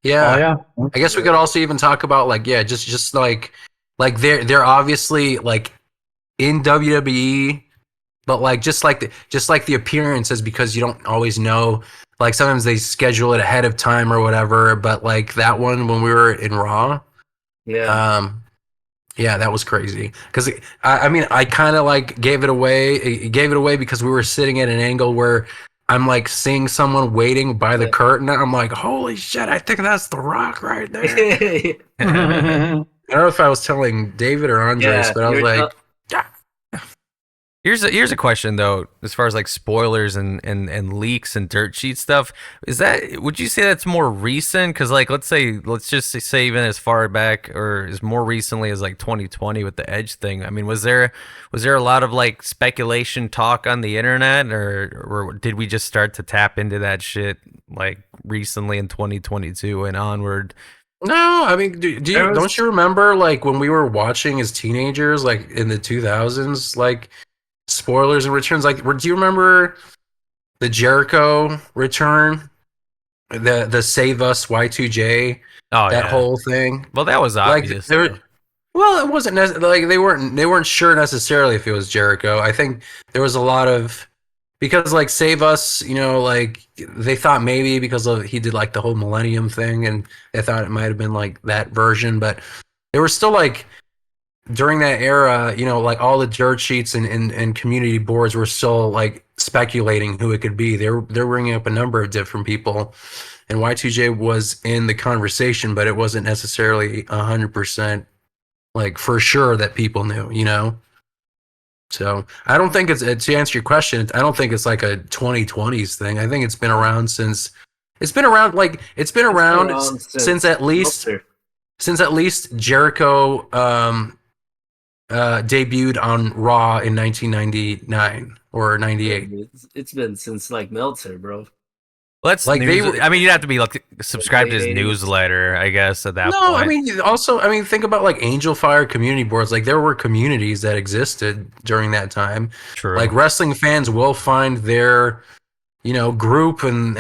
Yeah. Oh yeah. I guess we could also even talk about like just like they're obviously like in WWE, but like just like the appearances, because you don't always know, like sometimes they schedule it ahead of time or whatever, but like that one when we were in Raw, Yeah. yeah, that was crazy, because I mean I kind of like gave it away because we were sitting at an angle where I'm like seeing someone waiting by the curtain. I'm like, holy shit, I think that's The Rock right there. I don't know if I was telling David or Andres, Yeah, but I was you're like, Here's a question though, as far as like spoilers and leaks and dirt sheet stuff. Would you say that's more recent? Because like let's just say even as far back or as more recently as like 2020 with the Edge thing. I mean, was there a lot of like speculation talk on the internet, or did we just start to tap into that shit like recently in 2022 and onward? no, I mean, don't you remember like when we were watching as teenagers, like in the 2000s, like spoilers and returns? Like, do you remember the Jericho return, the Save Us Y2J, Oh, that yeah. whole thing? Well, that was obvious. Well, it wasn't like they weren't sure necessarily if it was Jericho. I think there was a lot of, because like Save Us, like they thought maybe because he did like the whole Millennium thing, and they thought it might have been like that version, but they were still like during that era, like all the dirt sheets and community boards were still like speculating who it could be. They're bringing up a number of different people, and Y2J was in the conversation, but it wasn't necessarily 100% like for sure that people knew. So I don't think it's, to answer your question, I don't think it's like a 2020s thing. I think it's been around since since at least Meltzer. since at least Jericho debuted on Raw in 1999 or 98. It's been since like Meltzer, bro. Well, that's Like, news. they were- I mean, you'd have to be like subscribed to his Late 80s. newsletter, I guess, at that No, point. I mean also, think about like Angel Fire community boards. Like there were communities that existed during that time. True. Like wrestling fans will find their group, and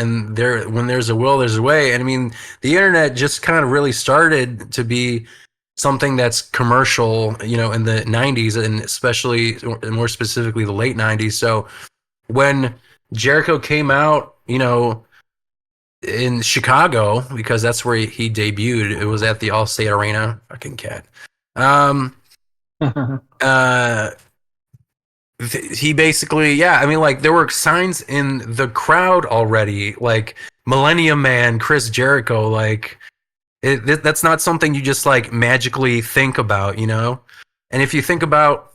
when there's a will, there's a way. And I mean, the internet just kind of really started to be something that's commercial, in the 90s, and especially more specifically the late 90s. So when Jericho came out, in Chicago, because that's where he debuted, it was at the Allstate Arena. Fucking cat. He basically, like there were signs in the crowd already, like Millennium Man, Chris Jericho, like that's not something you just like magically think about, And if you think about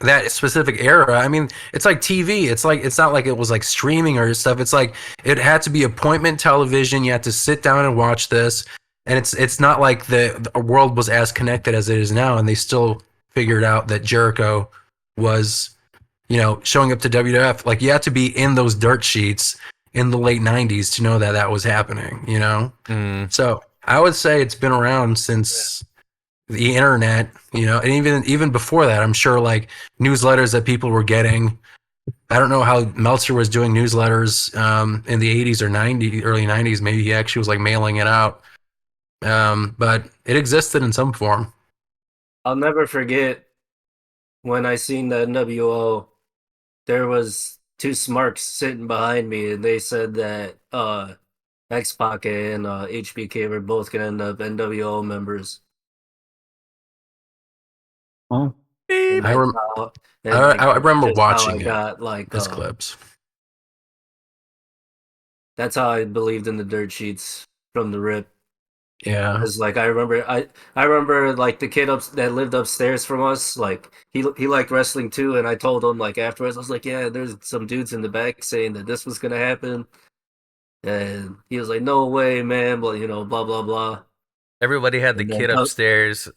that specific era, I mean, it's like TV. It's not like it was like streaming or stuff. It's like it had to be appointment television. You had to sit down and watch this, and it's not like the world was as connected as it is now, and they still figured out that Jericho was, showing up to WWF. Like you had to be in those dirt sheets in the late 90s to know that was happening, So I would say it's been around since the internet, and even before that, I'm sure like newsletters that people were getting. I don't know how Meltzer was doing newsletters in the 80s or 90s, early 90s. Maybe he actually was like mailing it out. But it existed in some form. I'll never forget when I seen the NWO. There was two smarks sitting behind me, and they said that X-Pac and HBK were both gonna end up NWO members. Oh, And I, that's rem- how, and like I remember just how I watching it got like as clips. that's how I believed in the dirt sheets from the rip. Yeah. Because like I remember like the kid that lived upstairs from us, like he liked wrestling too, and I told him like afterwards, I was like, yeah, there's some dudes in the back saying that this was gonna happen, and he was like, no way, man, but blah blah blah. Everybody had the And then kid upstairs.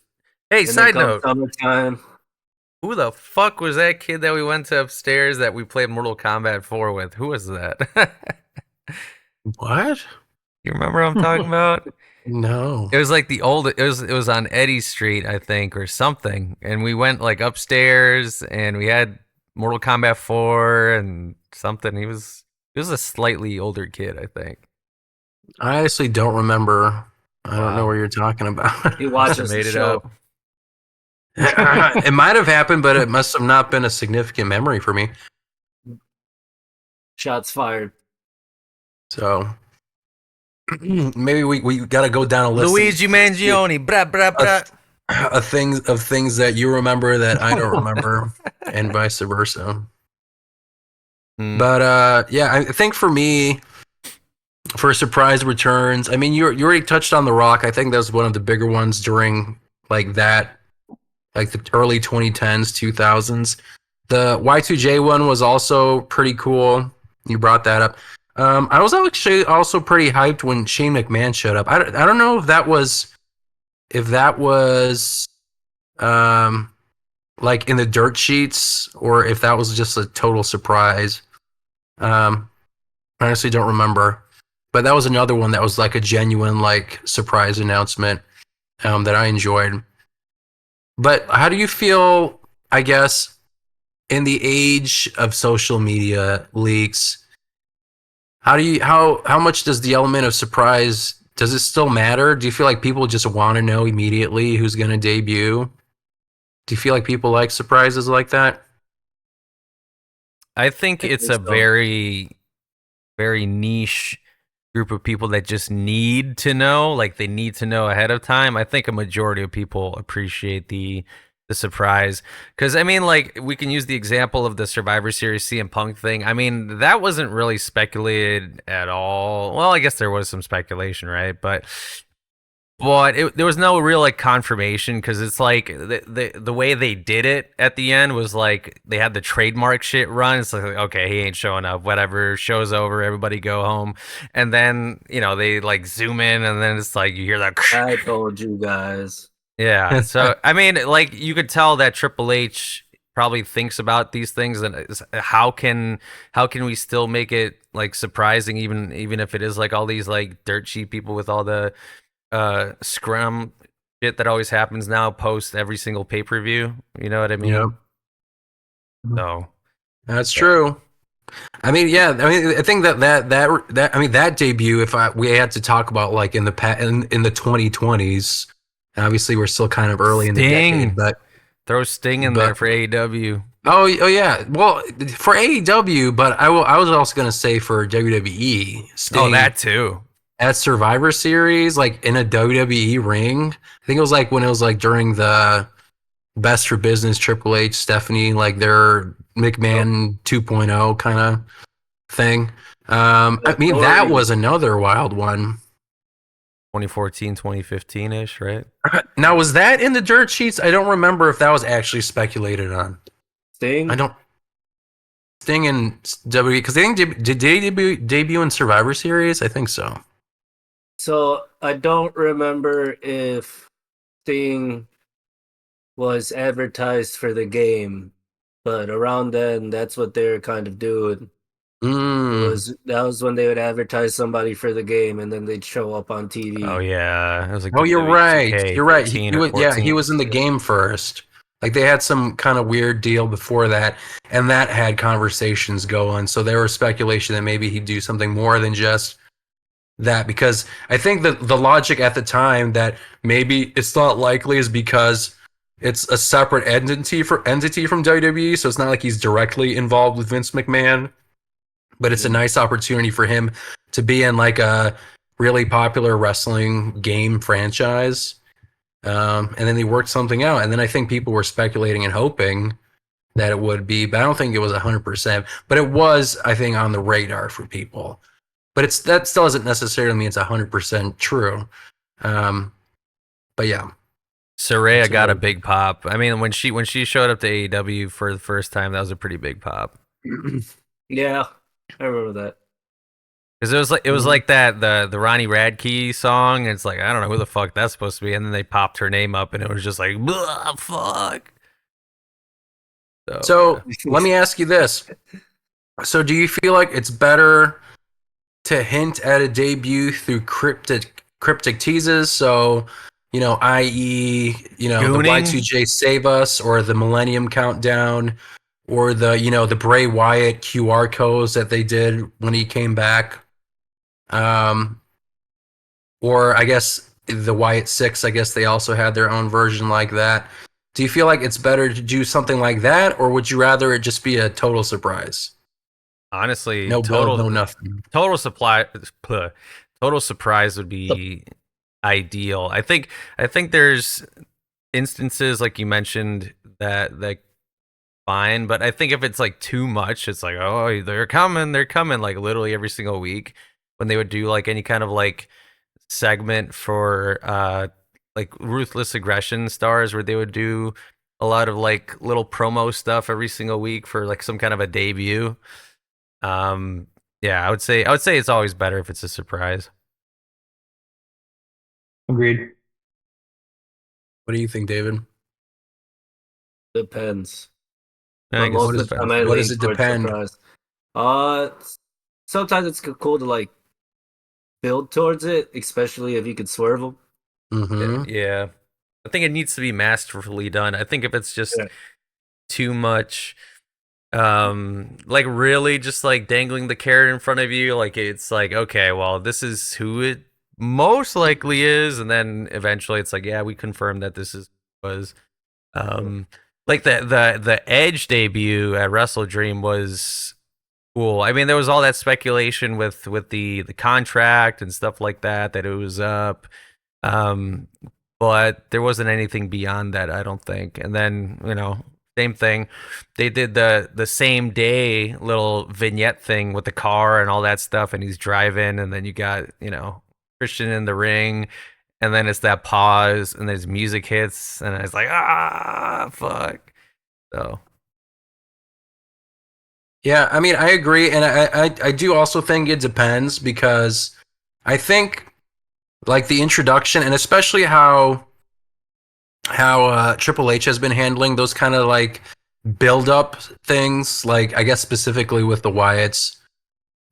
Hey, and then side come note. summertime, Who the fuck was that kid that we went to upstairs that we played Mortal Kombat 4 with? Who was that? What? You remember what I'm talking about? No. It was like it was on Eddy Street, I think, or something. And we went like upstairs and we had Mortal Kombat 4 and something. He was a slightly older kid, I think. I honestly don't remember. I don't know Wow. what you're talking about. he Must have watches the made it show. up. It might have happened, but it must have not been a significant memory for me. Shots fired. So maybe we got to go down a list Luigi Mangione, bra bra bra. of things that you remember that I don't remember, and vice versa. But yeah, I think for me, for surprise returns, I mean, you already touched on The Rock. I think that was one of the bigger ones during like that, like the early 2010s, 2000s. The Y2J one was also pretty cool. You brought that up. I was actually also pretty hyped when Shane McMahon showed up. I don't know if that was like in the dirt sheets or if that was just a total surprise. I honestly don't remember. But that was another one that was like a genuine like surprise announcement that I enjoyed. But how do you feel, I guess, in the age of social media leaks? How much does the element of surprise, does it still matter? Do you feel like people just want to know immediately who's going to debut? Do you feel like people like surprises like that? I think I it's think a so. very, very niche group of people that just need to know, like they need to know ahead of time. I think a majority of people appreciate the surprise because I mean, like we can use the example of the Survivor Series CM Punk thing. I mean, that wasn't really speculated at all. Well, I guess there was some speculation, right? But there was no real like confirmation because it's like the way they did it at the end was like they had the trademark shit run. It's like okay, he ain't showing up. Whatever, show's over. Everybody go home. And then they like zoom in, and then it's like you hear that. I told you guys. Yeah. So I mean, like you could tell that Triple H probably thinks about these things and how can we still make it like surprising even if it is like all these like dirt sheet people with all the scrum shit that always happens now post every single pay-per-view, you know what I mean? Yep. So That's true. I mean, yeah. I mean, I think that I mean that debut. If we had to talk about like in the in the 2020s, obviously we're still kind of early in the decade, but throw Sting in there for AEW. Oh yeah. Well, for AEW, but I was also gonna say for WWE. Sting, that too. At Survivor Series, like in a WWE ring. I think it was like when it was like during the Best for Business Triple H, Stephanie, like their McMahon 2.0 kind of thing. I mean, that was another wild one. 2014, 2015-ish, right? Now, was that in the dirt sheets? I don't remember if that was actually speculated on. Sting? I don't. Sting and WWE, because they think did they debut in Survivor Series? I think so. So I don't remember if Sting was advertised for the game, but around then, that's what they're kind of doing. That was when they would advertise somebody for the game, and then they'd show up on TV. Oh yeah, it was like Oh, you're right. 2K You're right. 13 or He 14. was in the game first. Like they had some kind of weird deal before that, and that had conversations going. So there was speculation that maybe he'd do something more than just that. Because I think that the logic at the time that maybe it's not likely is because it's a separate entity from WWE, so it's not like he's directly involved with Vince McMahon. But it's a nice opportunity for him to be in like a really popular wrestling game franchise. And then they worked something out. And then I think people were speculating and hoping that it would be, but I don't think it was 100%. But it was, I think, on the radar for people. But that still doesn't necessarily mean it's 100% true. But yeah. Saraya got a big pop. I mean, when she showed up to AEW for the first time, that was a pretty big pop. Yeah, I remember that. Because it was like that the Ronnie Radke song. It's like I don't know who the fuck that's supposed to be, and then they popped her name up, and it was just like fuck. So let me ask you this: so do you feel like it's better to hint at a debut through cryptic teases? So i.e., the Y2J Save Us or the Millennium Countdown or the Bray Wyatt QR codes that they did when he came back. Or I guess the Wyatt 6, I guess they also had their own version like that. Do you feel like it's better to do something like that, or would you rather it just be a total surprise? Honestly, no nothing. Total surprise would be ideal. I think there's instances like you mentioned that fine, but I think if it's like too much, it's like, oh, they're coming like literally every single week when they would do like any kind of like segment for like Ruthless Aggression stars where they would do a lot of like little promo stuff every single week for like some kind of a debut. Yeah, I would say it's always better if it's a surprise. Agreed. What do you think, David? Depends. I guess Most of the time, I what lean does it towards depend? surprise. Sometimes it's cool to like build towards it, especially if you could swerve them. Mm-hmm. Yeah. I think it needs to be masterfully done. I think if it's just too much, like really just like dangling the carrot in front of you, like it's like, okay, well, this is who it most likely is, and then eventually it's like, yeah, we confirmed that this was like the Edge debut at Wrestle Dream was cool. I mean, there was all that speculation with the contract and stuff like that it was up. But there wasn't anything beyond that, I don't think. And then, same thing. They did the same day little vignette thing with the car and all that stuff, and he's driving, and then you got, Christian in the ring, and then it's that pause, and there's music hits, and it's like, fuck. So. Yeah, I mean, I agree, and I do also think it depends because I think like the introduction and especially how Triple H has been handling those kind of like build up things, like I guess specifically with the Wyatts,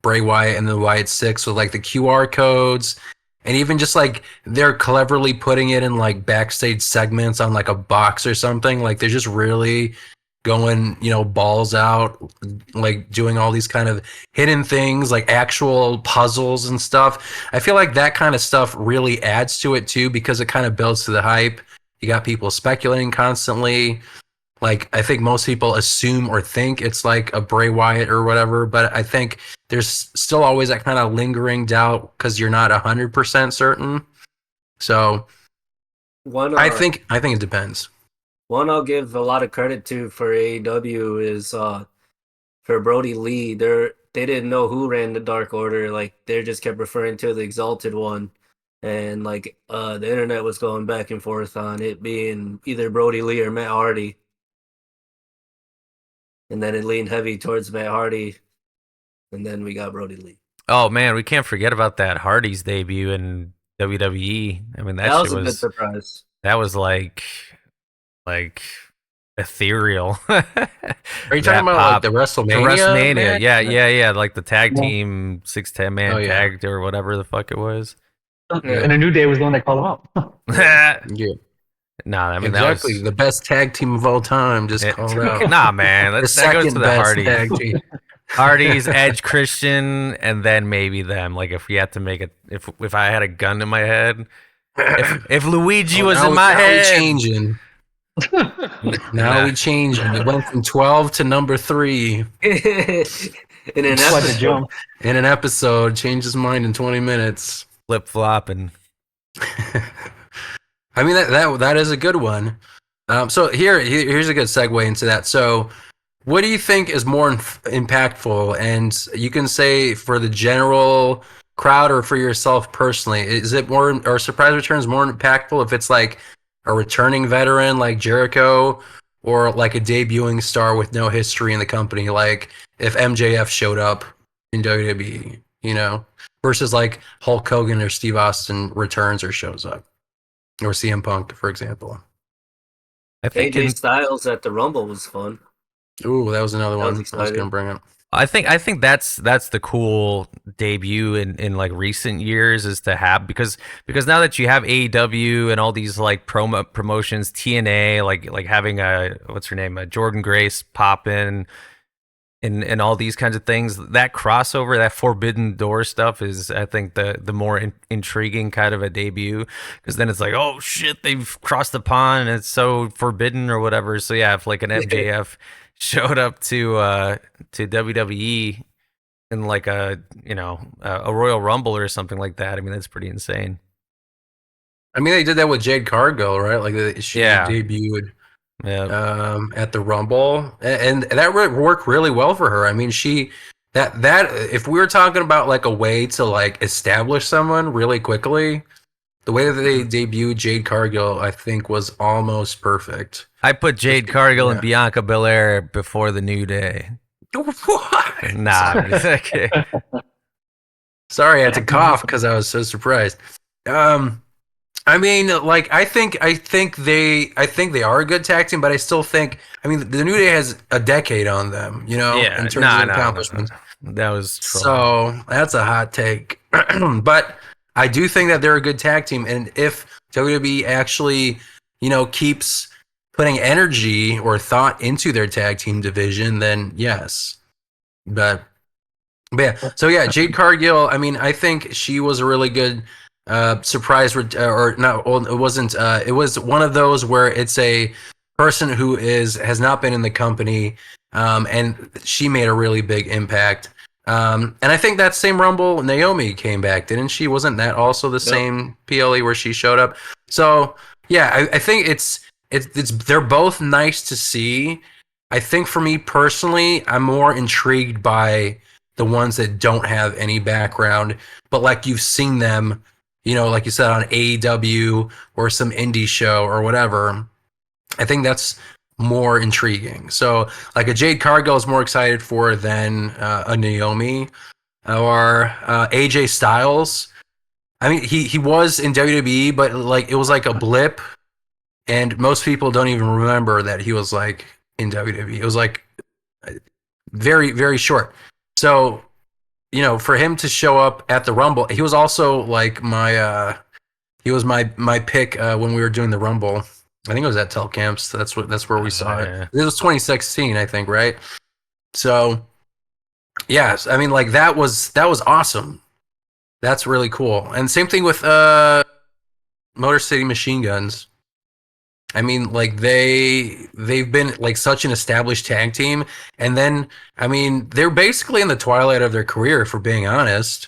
Bray Wyatt and the Wyatt 6 with like the QR codes and even just like they're cleverly putting it in like backstage segments on like a box or something. Like they're just really going, balls out, like doing all these kind of hidden things, like actual puzzles and stuff. I feel like that kind of stuff really adds to it too, because it kind of builds to the hype. You got people speculating constantly. Like I think most people assume or think it's like a Bray Wyatt or whatever, but I think there's still always that kind of lingering doubt because you're not 100% certain. So I think it depends. One I'll give a lot of credit to for AEW is for Brody Lee. They didn't know who ran the Dark Order. Like they just kept referring to the Exalted One, and like the internet was going back and forth on it being either Brody Lee or Matt Hardy. And then it leaned heavy towards Matt Hardy, and then we got Brody Lee. Oh man, we can't forget about that Hardy's debut in WWE. I mean, that was a good surprise. That was like ethereal. Are you talking about like the The WrestleMania? WrestleMania, match? yeah, like the tag Yeah. team 6-10 man Oh, yeah. tag or whatever the fuck it was. Yeah. And a New Day was the one that called him out. Yeah, Nah, I mean exactly. that was The best tag team of all time just called out. nah, man. The That goes to second the best Hardys. tag team. Hardys, Edge, Christian, and then maybe them. Like if we had to make it, if I had a gun in my head, if Luigi was in my now head, we changing. Now we changing. We went from 12 to number 3 In an Quite the episode. jump. in an episode. Changed his mind in 20 minutes. flip flopping. I mean that is a good one. So here's a good segue into that. So, what do you think is more impactful? And you can say for the general crowd or for yourself personally, is it more or surprise returns more impactful if it's like a returning veteran like Jericho or like a debuting star with no history in the company, like if MJF showed up in WWE, versus like Hulk Hogan or Steve Austin returns or shows up, or CM Punk, for example. I think AJ Styles at the Rumble was fun. Ooh, that was another That one was I was exciting. going to bring up. I think that's the cool debut in like recent years is to have because now that you have AEW and all these like promotions, TNA, like having a what's her name, Jordan Grace pop in and all these kinds of things, that crossover, that Forbidden Door stuff is I think the more intriguing kind of a debut, because then it's like, oh shit, they've crossed the pond and it's so forbidden or whatever. So yeah, if like an MJF showed up to WWE in like a Royal Rumble or something like that, I mean that's pretty insane. I mean, they did that with Jade Cargill, right? Like she debuted at the Rumble, and that worked really well for her. I mean, that if we were talking about like a way to like establish someone really quickly, the way that they debuted Jade Cargill, I think, was almost perfect. I put Jade Cargill and Bianca Belair before the New Day. What? Nah, okay. Sorry, I had to cough because I was so surprised. I mean, like I think they are a good tag team, but I still think the New Day has a decade on them, in terms of accomplishments. That was so that's a hot take, but I do think that they're a good tag team, and if WWE actually, keeps putting energy or thought into their tag team division, then yes. But yeah, so yeah, Jade Cargill. I mean, I think she was a really good surprise, or not. Well, it wasn't. It was one of those where it's a person who has not been in the company, and she made a really big impact. And I think that same Rumble, Naomi came back, didn't she? Wasn't that also the same PLE where she showed up? So yeah, I think it's they're both nice to see. I think for me personally, I'm more intrigued by the ones that don't have any background, but like you've seen them, like you said on AEW or some indie show or whatever. I think that's more intriguing. So like a Jade Cargill is more excited for than a Naomi or AJ Styles. I mean, he was in WWE, but like it was like a blip, and most people don't even remember that he was like in WWE. It was like very, very short. So, for him to show up at the Rumble, he was also like my pick when we were doing the Rumble. I think it was at Telcamps. That's where we saw it. It was 2016, I think, right? So, yes, I mean, like that was awesome. That's really cool. And same thing with Motor City Machine Guns. I mean, like they've been like such an established tag team, and then I mean they're basically in the twilight of their career, for being honest.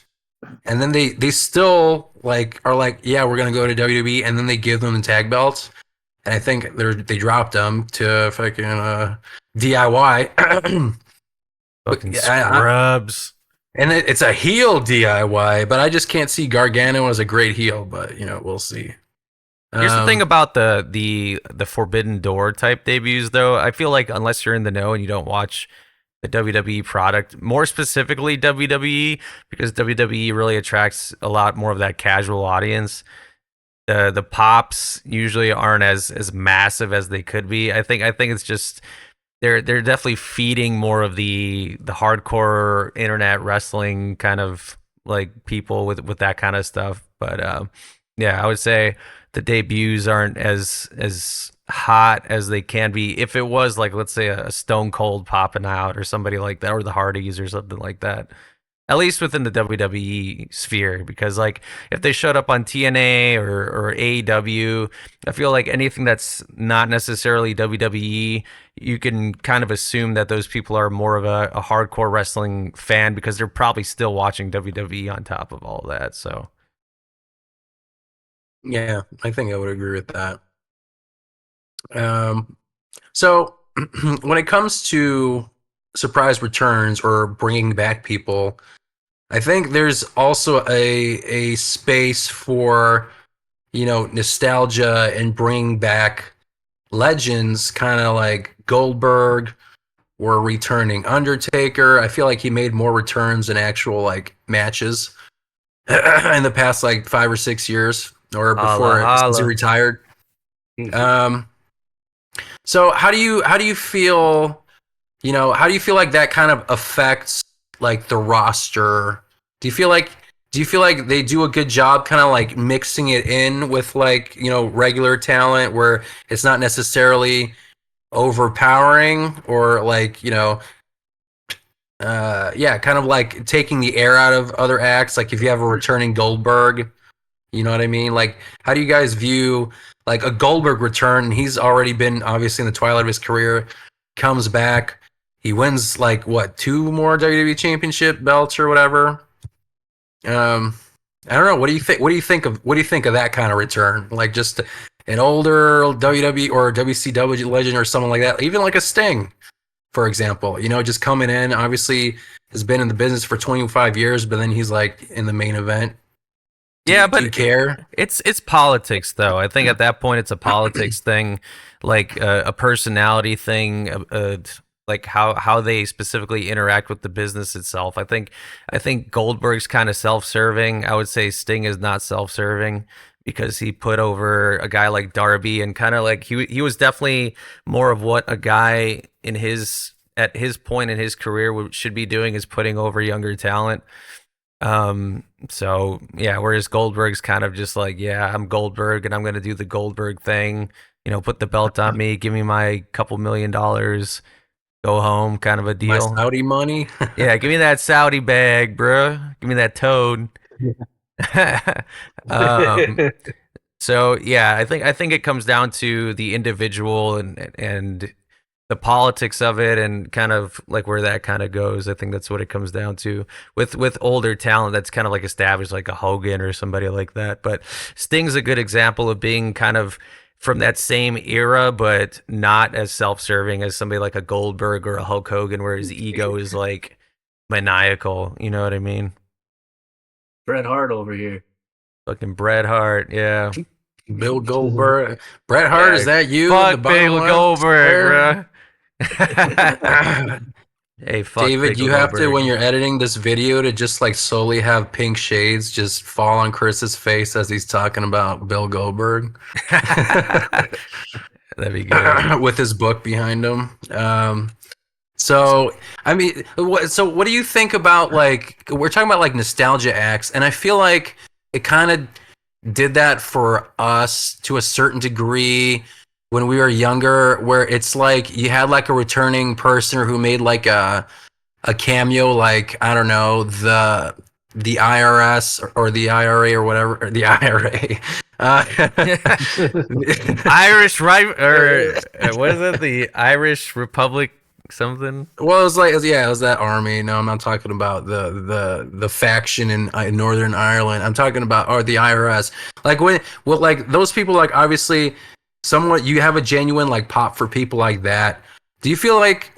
And then they still like are like, yeah, we're gonna go to WWE, and then they give them the tag belts, and I think they dropped them to fucking DIY. Fucking scrubs. And it's a heel DIY, but I just can't see Gargano as a great heel. But we'll see. Here's the thing about the Forbidden Door type debuts, though. I feel like unless you're in the know and you don't watch the WWE product, more specifically WWE, because WWE really attracts a lot more of that casual audience. the pops usually aren't as massive as they could be. I think it's just they're definitely feeding more of the hardcore internet wrestling kind of like people with that kind of stuff. But yeah, I would say the debuts aren't as hot as they can be. If it was like, let's say, a Stone Cold popping out or somebody like that, or the Hardys or something like that, at least within the WWE sphere, because like if they showed up on TNA or AEW, I feel like anything that's not necessarily WWE, you can kind of assume that those people are more of a hardcore wrestling fan because they're probably still watching WWE on top of all that. So Yeah, I think I would agree with that. So when it comes to surprise returns or bringing back people, I think there's also a space for, nostalgia and bringing back legends, kind of like Goldberg or returning Undertaker. I feel like he made more returns than actual like matches in the past like 5 or 6 years, or before since he retired. So how do you feel? How do you feel like that kind of affects like the roster? Do you feel like they do a good job kind of like mixing it in with like, regular talent where it's not necessarily overpowering, or like, kind of like taking the air out of other acts? Like if you have a returning Goldberg, you know what I mean? Like, how do you guys view like a Goldberg return? He's already been obviously in the twilight of his career, comes back, he wins like what, 2 more WWE Championship belts or whatever. I don't know. What do you think? What do you think of that kind of return? Like just an older WWE or WCW legend or someone like that, even like a Sting, for example. Just coming in, obviously has been in the business for 25 years, but then he's like in the main event. Do you care? It's politics, though. I think at that point it's a politics thing, like a personality thing, like how they specifically interact with the business itself. I think Goldberg's kind of self-serving. I would say Sting is not self-serving because he put over a guy like Darby, and kind of like he was definitely more of what a guy at his point in his career should be doing, is putting over younger talent. So yeah, whereas Goldberg's kind of just like, yeah, I'm Goldberg and I'm going to do the Goldberg thing, put the belt on me, give me my couple $1 million, go home kind of a deal. My Saudi money. Yeah. Give me that Saudi bag, bro. Give me that toad. So yeah, I think it comes down to the individual and the politics of it, and kind of like where that kind of goes. I think that's what it comes down to with older talent that's kind of like established, like a Hogan or somebody like that. But Sting's a good example of being kind of from that same era, but not as self-serving as somebody like a Goldberg or a Hulk Hogan, where his ego is like maniacal. You know what I mean? Bret Hart over here. Fucking Bret Hart, yeah. Bill Goldberg. Bret Hart, is that you? Fuck Bill Goldberg, bro. Hey, fuck David, you Goldberg. have to, when you're editing this video, to just like slowly have pink shades just fall on Chris's face as he's talking about Bill Goldberg. That'd be good. With his book behind him. So I mean, what do you think about, like, we're talking about like nostalgia acts, and I feel like it kind of did that for us to a certain degree when we were younger, where it's like you had like a returning person who made like a cameo, like, I don't know, the IRS or the IRA or whatever, or the IRA. Irish, right? Or what is it? The Irish Republic something? Well, it was like, it was that army. No, I'm not talking about the faction in Northern Ireland. I'm talking about the IRS. Like like those people, like obviously somewhat you have a genuine like pop for people like that. Do you feel like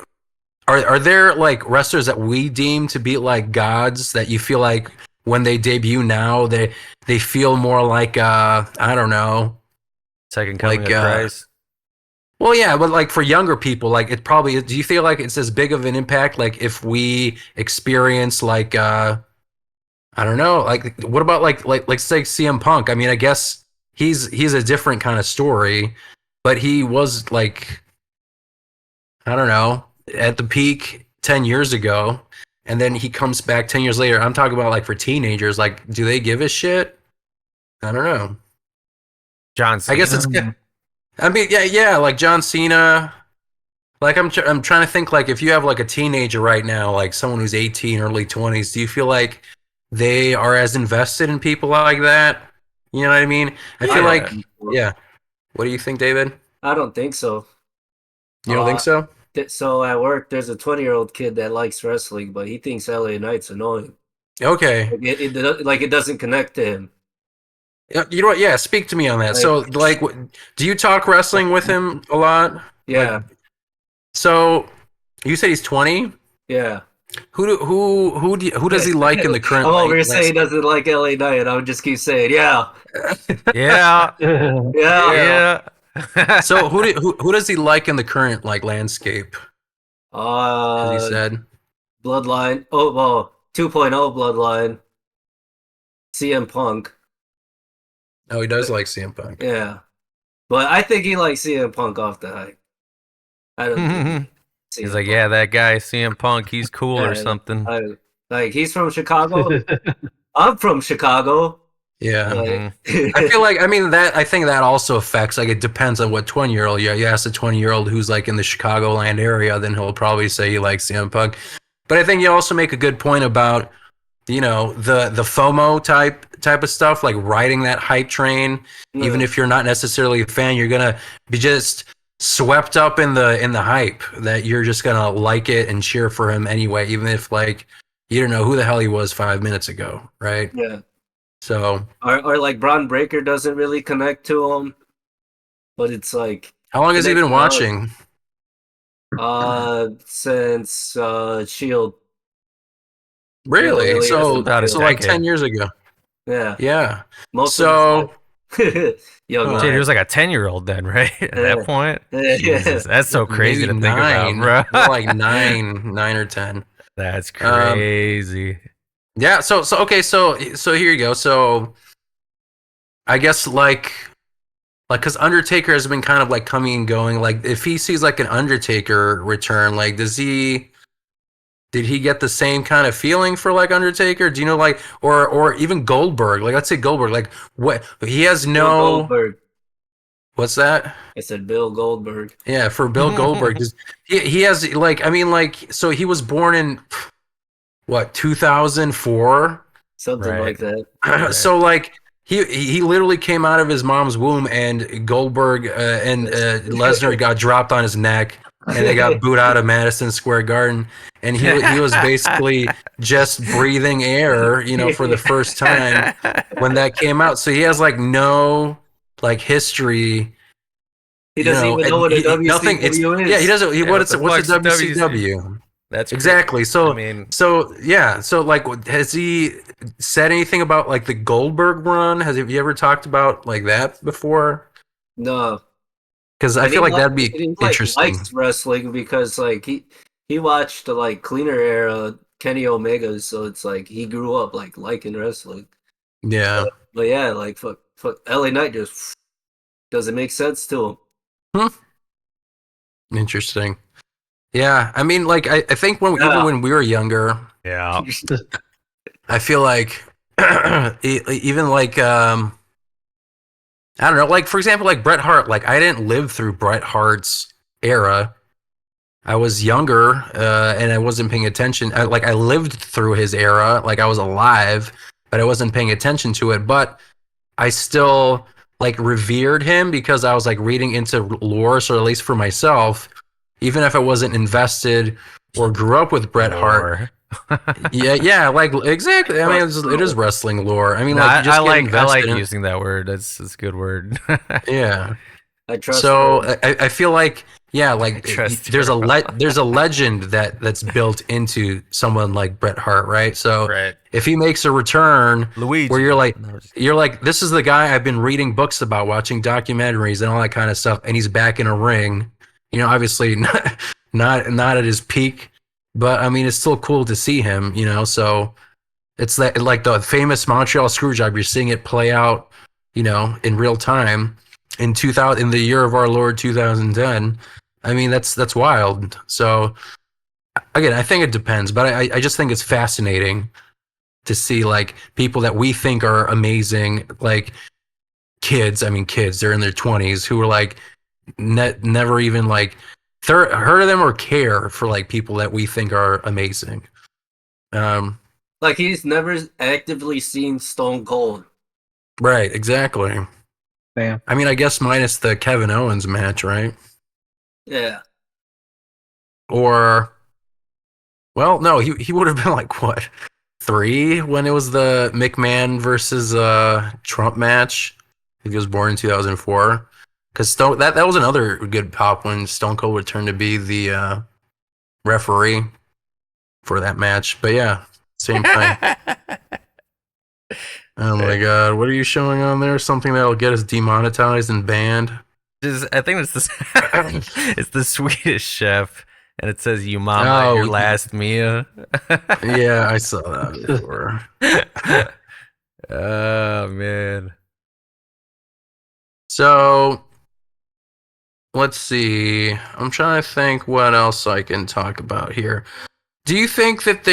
are there like wrestlers that we deem to be like gods that you feel like when they debut now they feel more like I don't know, second coming like, of Christ? Well, yeah, but like for younger people, like it probably. Do you feel like it's as big of an impact? Like if we experience like I don't know, like what about like say CM Punk? I mean, I guess he's a different kind of story, but he was like, I don't know, at the peak 10 years ago, and then he comes back 10 years later. I'm talking about like for teenagers, like, do they give a shit? I don't know. John Cena. I guess it's, I mean, yeah, like John Cena. Like I'm trying to think, like, if you have like a teenager right now, like someone who's 18, early 20s, do you feel like they are as invested in people like that? You know what I mean? I feel like, yeah. What do you think, David? I don't think so. You don't think so? So at work, there's a 20-year-old kid that likes wrestling, but he thinks LA Knight's annoying. Okay. It doesn't connect to him. You know what? Yeah, speak to me on that. So, like, do you talk wrestling with him a lot? Yeah. Like, so, you said he's 20? Yeah. Who does he like in the current? I'm over here saying he doesn't like LA Knight, and I would just keep saying, yeah. Yeah. Yeah. So who does he like in the current like landscape? As he said, Bloodline. Oh well, 2.0 Bloodline. CM Punk. Oh, he does like CM Punk. Yeah, but I think he likes CM Punk off the hype. I don't. Think He's like, yeah, that guy CM Punk, he's cool or something. Like he's from Chicago. I'm from Chicago. Yeah. Like, I feel like, I think that also affects, like, it depends on what 20-year-old you ask a 20-year-old who's like in the Chicagoland area, then he'll probably say he likes CM Punk. But I think you also make a good point about, you know, the FOMO type of stuff, like riding that hype train. Even if you're not necessarily a fan, you're gonna be just swept up in the hype, that you're just gonna like it and cheer for him anyway, even if like you don't know who the hell he was 5 minutes ago, right? Yeah. So, or like Braun Breaker doesn't really connect to him, but it's like, how long has he been watching? Since Shield. Really? So like 10 years ago. Yeah. Yeah. Most Dude, he was like a 10-year-old then, right? At that point. Yeah. Jesus, that's so crazy Maybe to think about, bro. More like nine or 10. That's crazy. Yeah, so okay, so here you go. So I guess like because Undertaker has been kind of like coming and going. Like if he sees like an Undertaker return, like did he get the same kind of feeling for like Undertaker? Do you know, like, or even Goldberg? Like let's say Goldberg, like what he has no. Goldberg. What's that? I said Bill Goldberg. Yeah, for Bill Goldberg, he has like so he was born in what 2004, something like that. So like he literally came out of his mom's womb, and Goldberg and Lesnar got dropped on his neck, and they got booed out of Madison Square Garden, and he was basically just breathing air, you know, for the first time when that came out. So he has like no like history. He doesn't even know what a WCW is. Yeah, he doesn't. What's a WCW? That's exactly. So, I so like, has he said anything about like the Goldberg run? Have you ever talked about like that before? No, because I feel like that'd be interesting. He likes wrestling because like he watched the like cleaner era Kenny Omega, so it's like he grew up like liking wrestling. Yeah, but yeah, like fuck, LA Knight just doesn't make sense to him. Interesting. Yeah, I mean, like I think even when we were younger, yeah, I feel like even like I don't know, like for example, like Bret Hart. Like I didn't live through Bret Hart's era. I was younger and I wasn't paying attention. I lived through his era, like I was alive, but I wasn't paying attention to it. But I still like revered him because I was like reading into lore, so at least for myself. Even if I wasn't invested or grew up with Bret Hart, yeah, like exactly. I mean, it is wrestling lore. I mean, like you just I like using that word. That's a good word. Yeah, I trust. So I feel like like there's a legend that's built into someone like Bret Hart, right? So if he makes a return, Luigi, where you're like, this is the guy I've been reading books about, watching documentaries and all that kind of stuff, and he's back in a ring. You know, obviously not at his peak, but I mean, it's still cool to see him, you know, so it's that like the famous Montreal Screwjob, you're seeing it play out, in real time in 2000 in the year of our Lord 2010. I mean, that's wild. So again, I think it depends, but I just think it's fascinating to see like people that we think are amazing, like kids. I mean, kids, they're in their 20s who are like never even like heard of them or care for like people that we think are amazing. Like he's never actively seen Stone Cold. Right, exactly. Damn. I mean, I guess minus the Kevin Owens match, right? Yeah. Or, well, no, he would have been like what, 3 when it was the McMahon versus Trump match. He was born in 2004. Because that was another good pop when Stone Cold returned to be the referee for that match. But yeah, same thing. Oh my god, what are you showing on there? Something that'll get us demonetized and banned? I think it's it's the Swedish Chef, and it says "You mama, your last Mia." Yeah, I saw that before. Oh man. So let's see. I'm trying to think what else I can talk about here. Do you think that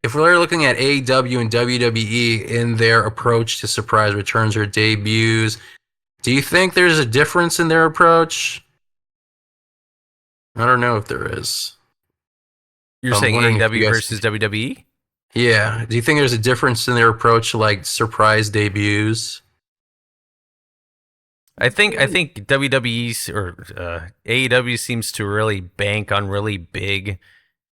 if we're looking at AEW and WWE in their approach to surprise returns or debuts, do you think there's a difference in their approach? I don't know if there is. You're saying AEW versus WWE? Yeah. Do you think there's a difference in their approach to like surprise debuts? I think WWE's or AEW seems to really bank on really big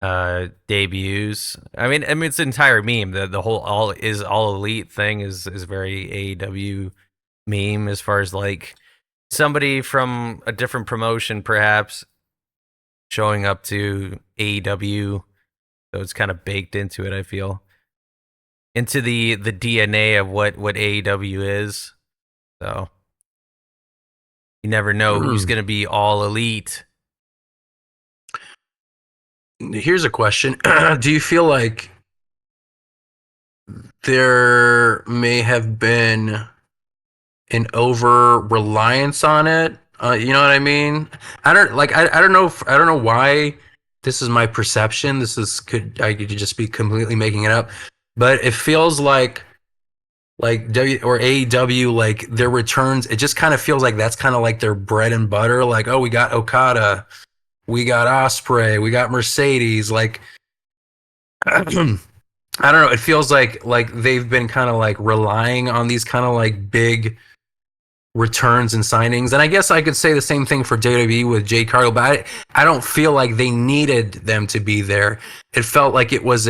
debuts. I mean it's an entire meme. The whole all elite thing is very AEW meme as far as like somebody from a different promotion perhaps showing up to AEW. So it's kind of baked into it, I feel. Into the DNA of what AEW is. So you never know who's going to be all elite. Here's a question. Do you feel like there may have been an over reliance on it? You know what I mean? I don't know why. This is my perception. I could just be completely making it up, but it feels like W or AEW, like their returns, it just kind of feels like that's kind of like their bread and butter. Like, oh, we got Okada, we got Ospreay, we got Mercedes. Like, I don't know. It feels like they've been kind of like relying on these kind of like big returns and signings. And I guess I could say the same thing for WWE with Jade Cargill, but I don't feel like they needed them to be there. It felt like it was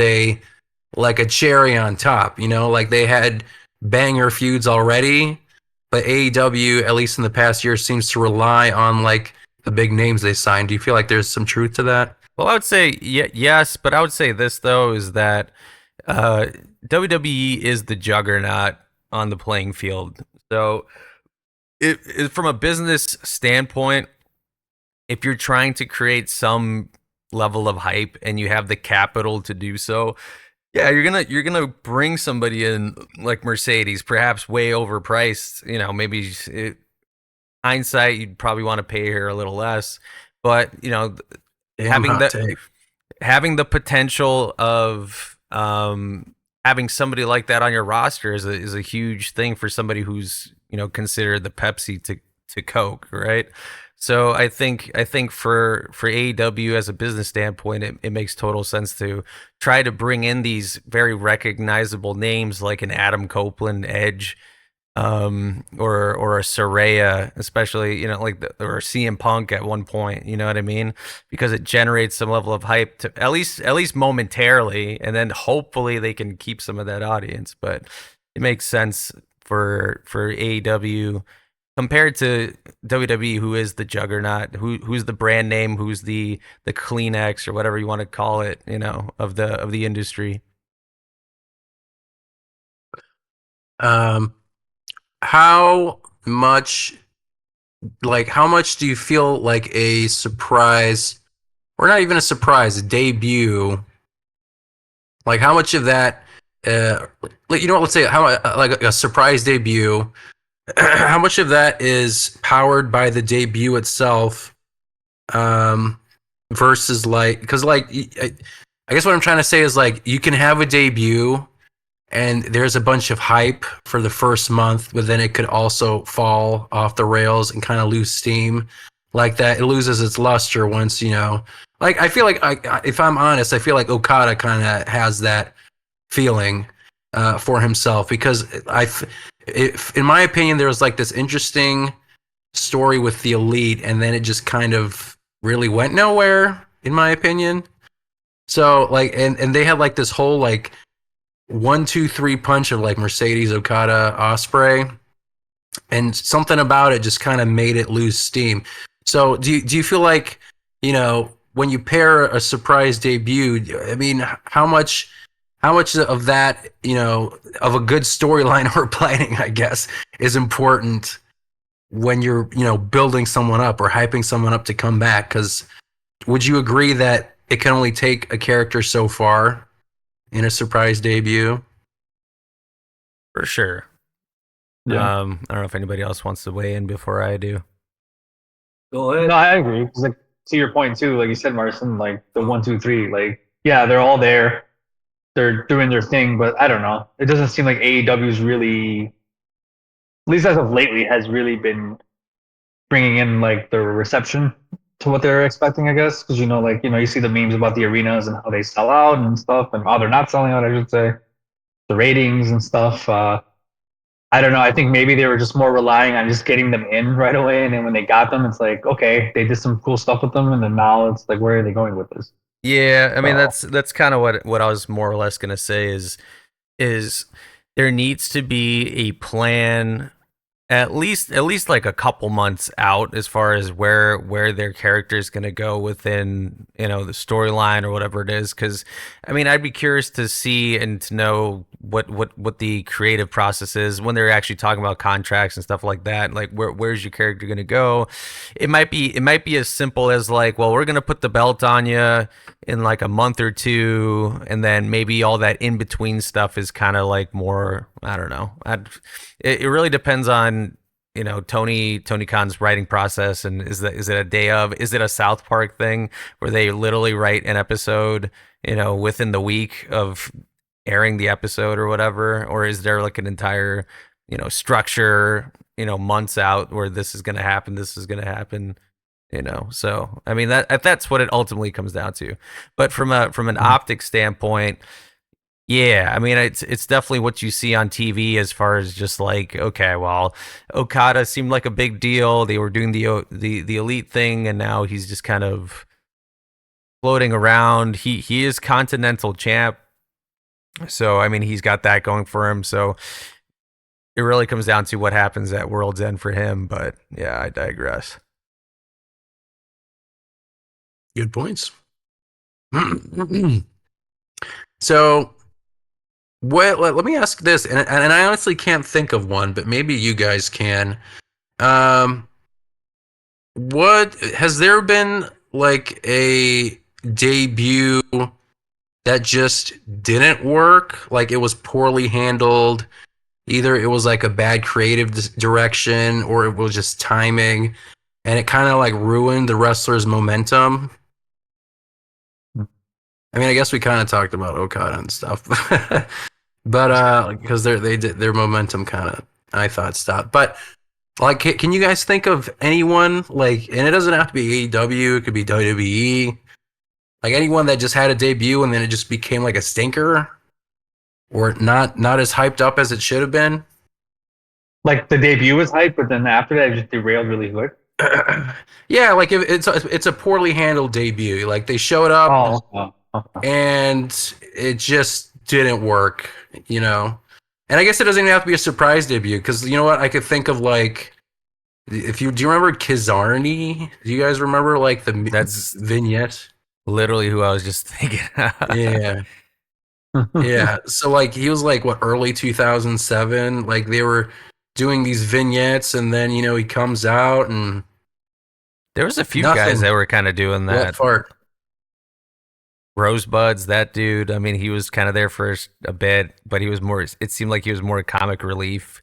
like a cherry on top, like they had banger feuds already, but AEW, at least in the past year, seems to rely on like the big names they signed. Do you feel like there's some truth to that? Well, I would say yes, but I would say this though is that WWE is the juggernaut on the playing field. So it from a business standpoint, if you're trying to create some level of hype and you have the capital to do so, yeah, you're gonna bring somebody in like Mercedes, perhaps way overpriced. Maybe hindsight, you'd probably want to pay her a little less, but having the potential of having somebody like that on your roster is a huge thing for somebody who's considered the Pepsi to Coke, right? So I think for AEW as a business standpoint, it makes total sense to try to bring in these very recognizable names like an Adam Copeland, Edge, or a Saraya, especially or a CM Punk at one point. You know what I mean? Because it generates some level of hype to at least momentarily, and then hopefully they can keep some of that audience. But it makes sense for AEW. Compared to WWE, who is the juggernaut, who's the brand name, who's the Kleenex or whatever you want to call it, of the industry. How much do you feel like a surprise, or not even a surprise, a debut? Like how much of that, let's say how like a surprise debut how much of that is powered by the debut itself, versus like, because like I guess what I'm trying to say is like you can have a debut and there's a bunch of hype for the first month, but then it could also fall off the rails and kind of lose steam like that. It loses its luster once, like I feel like if I'm honest, I feel like Okada kind of has that feeling for himself because in my opinion, there was like this interesting story with the Elite, and then it just kind of really went nowhere, in my opinion. So like, and they had like this whole like 1, 2, 3 punch of like Mercedes, Okada, Osprey, and something about it just kind of made it lose steam. So do you feel like when you pair a surprise debut, I mean, how much of that of a good storyline or planning, I guess, is important when you're building someone up or hyping someone up to come back? Because would you agree that it can only take a character so far in a surprise debut? For sure. Yeah. I don't know if anybody else wants to weigh in before I do. Go ahead. No, I agree. 'Cause, like, to your point too, like you said, Marcin, like the 1, 2, 3, like yeah, they're all there, they're doing their thing, but I don't know. It doesn't seem like AEW's really, at least as of lately, has really been bringing in like the reception to what they're expecting, I guess. Because you see the memes about the arenas and how they sell out and stuff, and how they're not selling out, I should say, the ratings and stuff. I don't know. I think maybe they were just more relying on just getting them in right away, and then when they got them, it's like okay, they did some cool stuff with them, and then now it's like, where are they going with this? Yeah, I mean So, that's kind of what I was more or less gonna say is there needs to be a plan at least like a couple months out as far as where their character is going to go within the storyline or whatever it is, because I mean I'd be curious to see and to know what the creative process is when they're actually talking about contracts and stuff like that. Like where's your character going to go? It might be as simple as like, well, we're going to put the belt on you in like a month or two, and then maybe all that in between stuff is kind of like more, I don't know. It really depends on Tony Khan's writing process, and is it a day of, is it a South Park thing where they literally write an episode within the week of airing the episode or whatever, or is there like an entire structure months out where this is going to happen. So I mean that's what it ultimately comes down to. But from an optics standpoint, yeah, I mean it's definitely what you see on TV as far as just like, okay, well, Okada seemed like a big deal. They were doing the elite thing, and now he's just kind of floating around. He is Continental champ, so I mean he's got that going for him. So it really comes down to what happens at World's End for him. But yeah, I digress. Good points. So, let me ask this, and I honestly can't think of one, but maybe you guys can. Um, what has there been like a debut that just didn't work? Like it was poorly handled. Either it was like a bad creative direction, or it was just timing, and it kind of like ruined the wrestler's momentum. I mean, I guess we kind of talked about Okada and stuff, but because their momentum kind of, I thought, stopped. But like, can you guys think of anyone like, and it doesn't have to be AEW, it could be WWE, like anyone that just had a debut and then it just became like a stinker, or not as hyped up as it should have been. like the debut was hype, but then after that, it just derailed really quick. Yeah, like if it's a poorly handled debut. Like they showed up Okay. and it just didn't work, And I guess it doesn't even have to be a surprise debut, because you know what? I could think of like, do you remember Kizarny? Do you guys remember like That's vignette? literally who I was just thinking. Yeah. Yeah. So like he was like what, early 2007? Like they were doing these vignettes, and then he comes out and There was a few nothing. guys that were kind of doing Wet that. fart. Rosebuds, that dude. I mean, he was kind of there for a bit, but he was more. It seemed like he was more comic relief.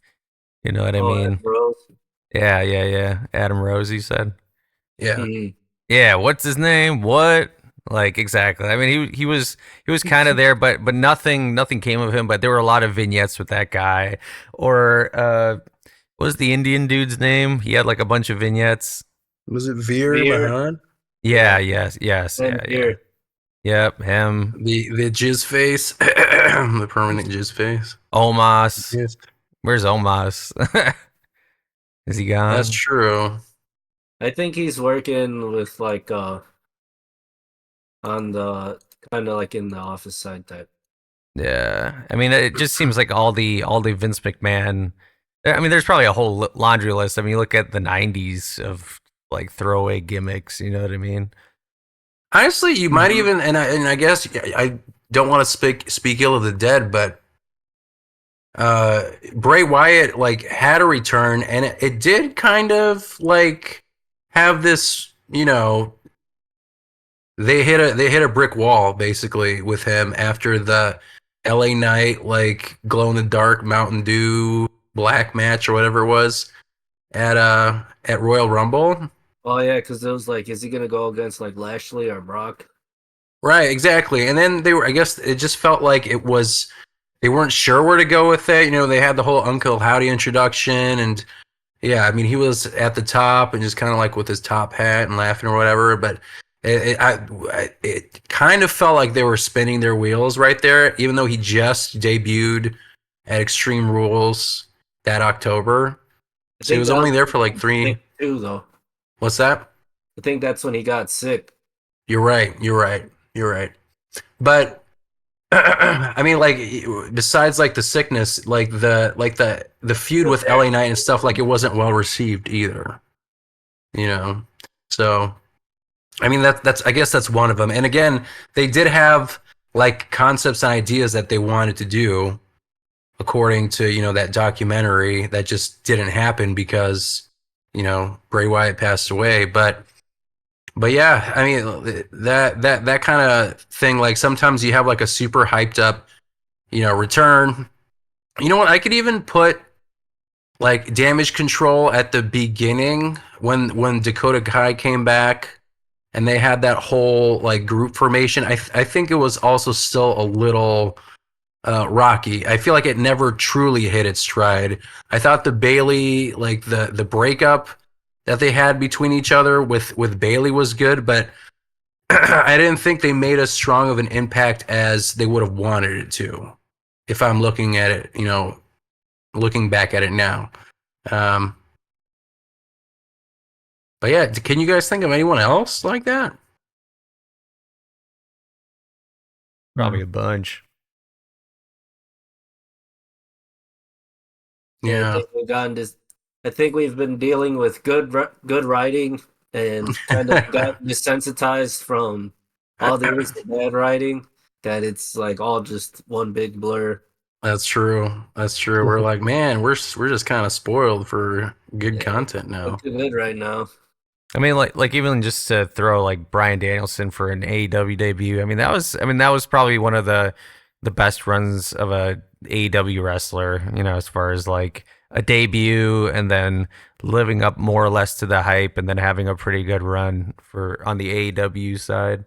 You know what I Oh, mean? Rose. Yeah. Adam Rose, you said. Yeah. Mhm. Yeah, what's his name? What? Like exactly. I mean, he was kind of there, but nothing came of him. But there were a lot of vignettes with that guy. Or what was the Indian dude's name? He had like a bunch of vignettes. Was it Veer Veer Mahan? Yeah, Yeah. yes, and yeah. Veer. Yep, him. The jizz face, the permanent jizz face. Omos. Yes, Where's Omos? Is he that's gone? true. I think he's working with like on the kind of like in the office side type. Yeah, I mean, it just seems like all the Vince McMahon. I mean, there's probably a whole laundry list. I mean, you look at the '90s of like throwaway gimmicks. You know what I mean? Honestly, you might Mhm. even, and I guess I don't want to speak ill of the dead, but Bray Wyatt like had a return, and it did kind of like have this, they hit a brick wall basically with him after the LA Knight like glow in the dark Mountain Dew black match or whatever it was at Royal Rumble. Oh yeah, because it was like, is he gonna go against like Lashley or Brock? Right, exactly. And then I guess it just felt like they weren't sure where to go with it. They had the whole Uncle Howdy introduction, and yeah, I mean, he was at the top and just kind of like with his top hat and laughing or whatever. But it kind of felt like they were spinning their wheels right there, even though he just debuted at Extreme Rules that October. I So he think was that only was there for like three. too though. What's that? I think that's when he got sick. You're right. But I mean, like, besides like the sickness, like the feud with LA Knight and stuff, like it wasn't well received either. So I mean that's I guess that's one of them. And again, they did have like concepts and ideas that they wanted to do, according to that documentary that just didn't happen because Bray Wyatt passed away. But yeah, I mean that kind of thing. Like sometimes you have like a super hyped up, return. You know what? I could even put like Damage Control at the beginning when Dakota Kai came back and they had that whole like group formation. I think it was also still a little rocky. I feel like it never truly hit its stride. I thought the Bailey, like the breakup that they had between each other with Bailey was good, but I didn't think they made as strong of an impact as they would have wanted it to. If I'm looking at it, looking back at it now. But yeah, can you guys think of anyone else like that? Probably a bunch. Yeah, I Yeah. think we've gotten this. I think we've been dealing with good writing and kind of got desensitized from all the years of bad writing that it's like all just one big blur. That's true. We're like, man, we're just kind of spoiled for good Yeah, content we're now. too good right now. I mean, like even just to throw like Bryan Danielson for an AEW debut. I mean, that was probably one of the best runs of a AEW wrestler. As far as like a debut and then living up more or less to the hype, and then having a pretty good run for on the AEW side.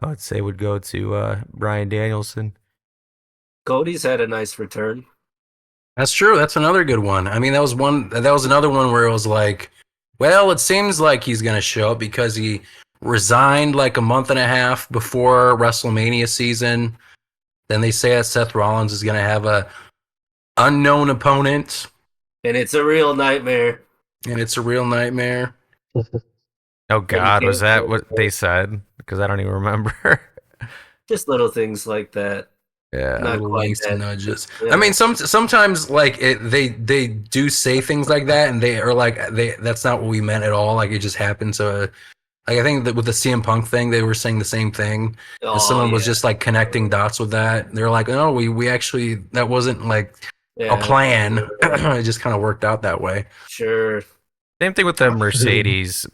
I would say would go to Bryan Danielson. Cody's had a nice return. That's true. That's another good one. I mean, that was another one where it was like, well, it seems like he's going to show up because he resigned like a month and a half before WrestleMania season. Then they say that Seth Rollins is going to have a unknown opponent, And it's a real nightmare. and it's a real nightmare. Oh And you God, was can't- that what they said? Because I don't even remember. Just little things like that. Yeah. Not Little quite winks and that. nudges. Yeah. I mean, sometimes like they do say things like that, and they are like that's not what we meant at all. Like it just happened. So like I think that with the CM Punk thing, they were saying the same thing. And Oh, someone was yeah. just like connecting dots with that. They're like, no, we actually that wasn't like Yeah, a plan. It just kind of worked out that way. Sure. Same thing with the Mercedes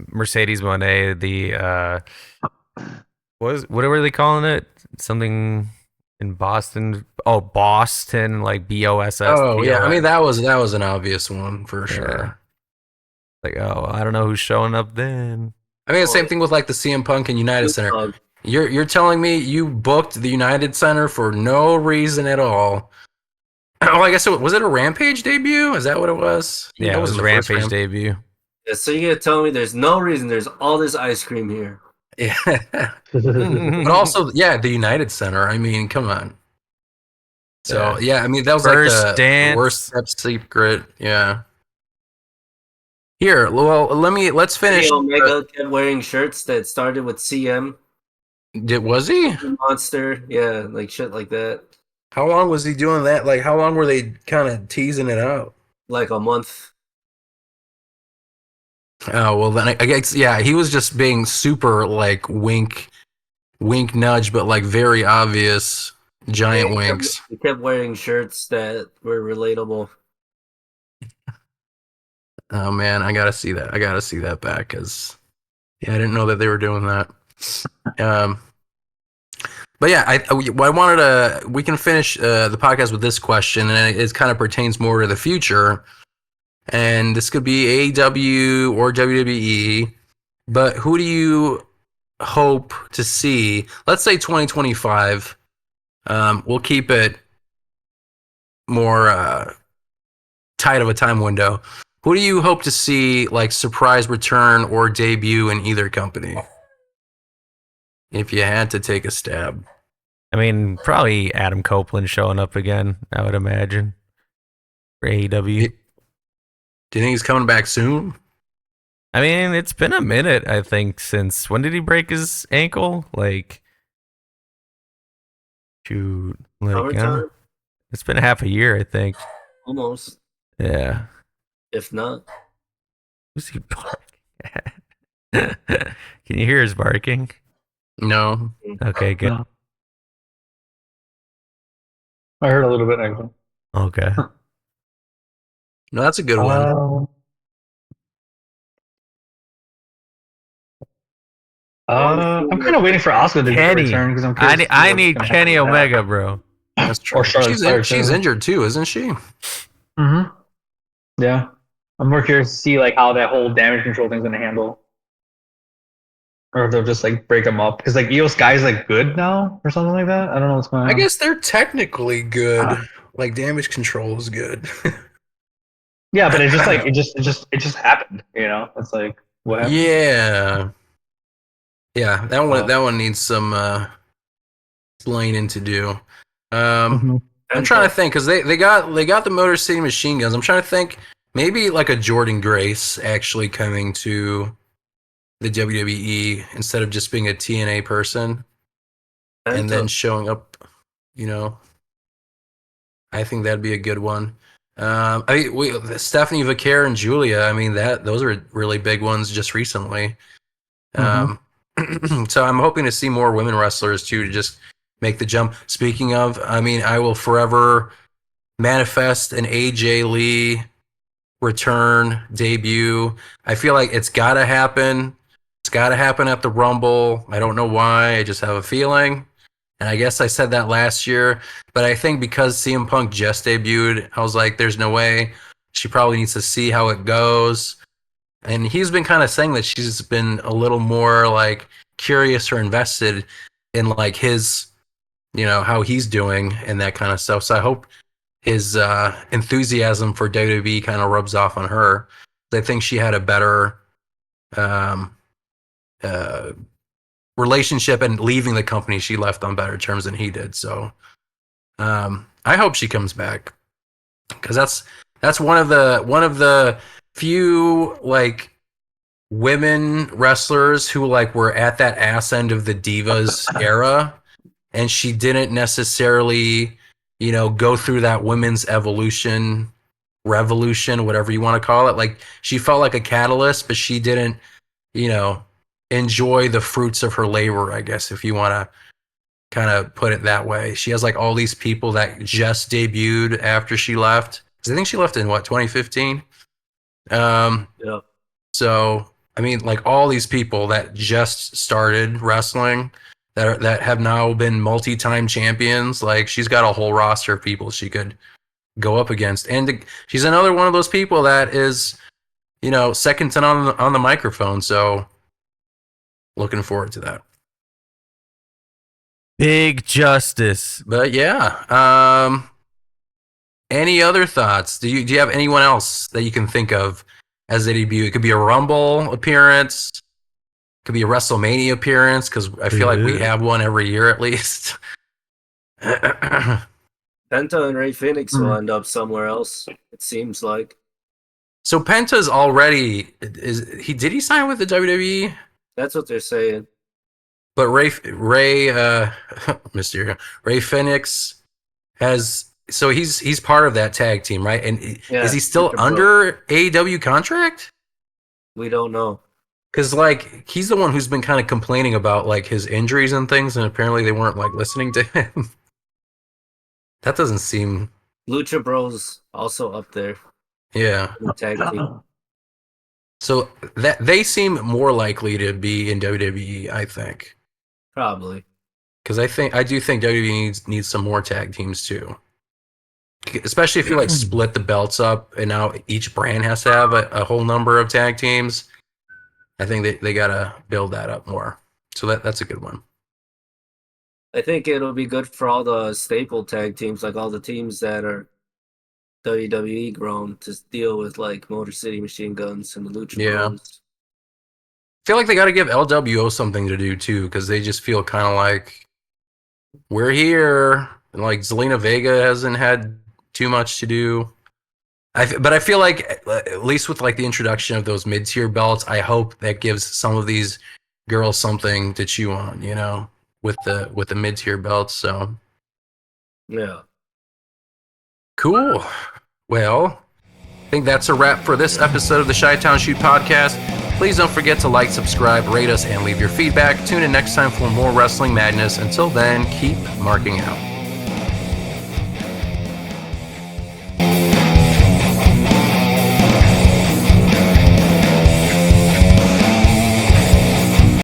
Monet. The what were they calling it? Something in Boston. Oh, Boston, like BOSS. Oh yeah, I mean that was an obvious one for sure. Like, oh, I don't know who's showing up then. I mean the same thing with like the CM Punk and United Center. Punk. You're telling me you booked the United Center for no reason at all? Oh, I guess was it a Rampage debut? Is that what it was? Yeah, that it was the Rampage first debut. Yeah, so you're gonna tell me there's no reason there's all this ice cream here. Yeah, but also yeah, the United Center. I mean, come on. So yeah, I mean that was First like the dance. worst kept secret. Yeah. Here, well, let's finish. Omega kept wearing shirts that started with CM. Was he? Monster, yeah, like shit like that. How long was he doing that? Like, how long were they kind of teasing it out? Like a month. Oh well, then I guess yeah, he was just being super like wink, nudge, but like very obvious giant winks. He kept wearing shirts that were relatable. Oh man, I gotta see that. I gotta see that back because yeah, I didn't know that they were doing that. But yeah, I wanted to. We can finish the podcast with this question, and it kind of pertains more to the future. And this could be AEW or WWE, but who do you hope to see? Let's say 2025. We'll keep it more tight of a time window. Who do you hope to see like surprise return or debut in either company? If you had to take a stab. I mean, probably Adam Copeland showing up again, I would imagine, for AEW. Do you think he's coming back soon? I mean, it's been a minute, I think, since when did he break his ankle? Like, shoot, like, it's been half a year, I think. Almost. Yeah. If not. Who's he barking at? Can you hear his barking? No. Okay, good. No. I heard a little bit, actually. Okay. No, that's a good one. I'm kind of waiting for Asuka to return because I'm curious. I need Kenny Omega, bro. That's true. Or Charlotte she's injured too, isn't she? Mm-hmm. Yeah. I'm more curious to see like how that whole damage control thing's gonna handle. Or if they'll just like break them up. Because like Io Sky's like good now or something like that. I don't know what's going on. I guess they're technically good. Like damage control is good. Yeah, but it's just like it just happened, you know? It's like what happened? Yeah. Yeah, that one needs some explaining to do. I'm trying to think because they got the Motor City Machine Guns. I'm trying to think maybe like a Jordan Grace actually coming to the WWE instead of just being a TNA person and then showing up. You know, I think that'd be a good one. Stephanie Vaquer and Julia. I mean those are really big ones just recently. So I'm hoping to see more women wrestlers too to just make the jump. Speaking of, I mean, I will forever manifest an AJ Lee return debut. I feel like it's got to happen. It's got to happen at the Rumble. I don't know why. I just have a feeling. And I guess I said that last year, but I think because CM Punk just debuted, I was like, there's no way. She probably needs to see how it goes. And he's been kind of saying that she's been a little more like curious or invested in like his, you know, how he's doing and that kind of stuff. So I hope his enthusiasm for WWE kind of rubs off on her. I think she had a better relationship and leaving the company. She left on better terms than he did. So I hope she comes back because that's one of the few like women wrestlers who like were at that ass end of the Divas era, and she didn't necessarily, you know, go through that women's revolution, whatever you want to call it. Like she felt like a catalyst, but she didn't, you know, enjoy the fruits of her labor, I guess, if you want to kind of put it that way. She has like all these people that just debuted after she left. 'Cause I think she left in what, 2015? Yeah. So, I mean, like all these people that just started wrestling that have now been multi-time champions. Like, she's got a whole roster of people she could go up against, and she's another one of those people that is, second to none on the microphone. So, looking forward to that. Big Justice. But yeah, any other thoughts? Do you have anyone else that you can think of as a debut? It could be a Rumble appearance, could be a WrestleMania appearance, because I feel like we have one every year at least. Penta and Ray Phoenix will end up somewhere else, it seems like. So Penta's already did he sign with the WWE? That's what they're saying. But Ray Mysterio, Ray Phoenix he's part of that tag team, right? And is he still under AEW contract? We don't know. Because he's the one who's been kind of complaining about his injuries and things, and apparently they weren't listening to him. That doesn't seem. Lucha Bros also up there. Yeah. The tag team. So that they seem more likely to be in WWE, I think. Probably. Because I do think WWE needs some more tag teams too. Especially if you split the belts up and now each brand has to have a whole number of tag teams. I think they gotta build that up more. So that's a good one. I think it'll be good for all the staple tag teams, all the teams that are WWE grown, to deal with Motor City Machine Guns and the Lucha Bros. I feel like they got to give LWO something to do too, because they just feel kind of like we're here, and Zelina Vega hasn't had too much to do. But I feel like at least with the introduction of those mid-tier belts, I hope that gives some of these girls something to chew on, with the mid-tier belts. So yeah, cool. Well, I think that's a wrap for this episode of the Chi-Town Shoot podcast. Please don't forget to like, subscribe, rate us, and leave your feedback. Tune in next time for more wrestling madness. Until then, keep marking out.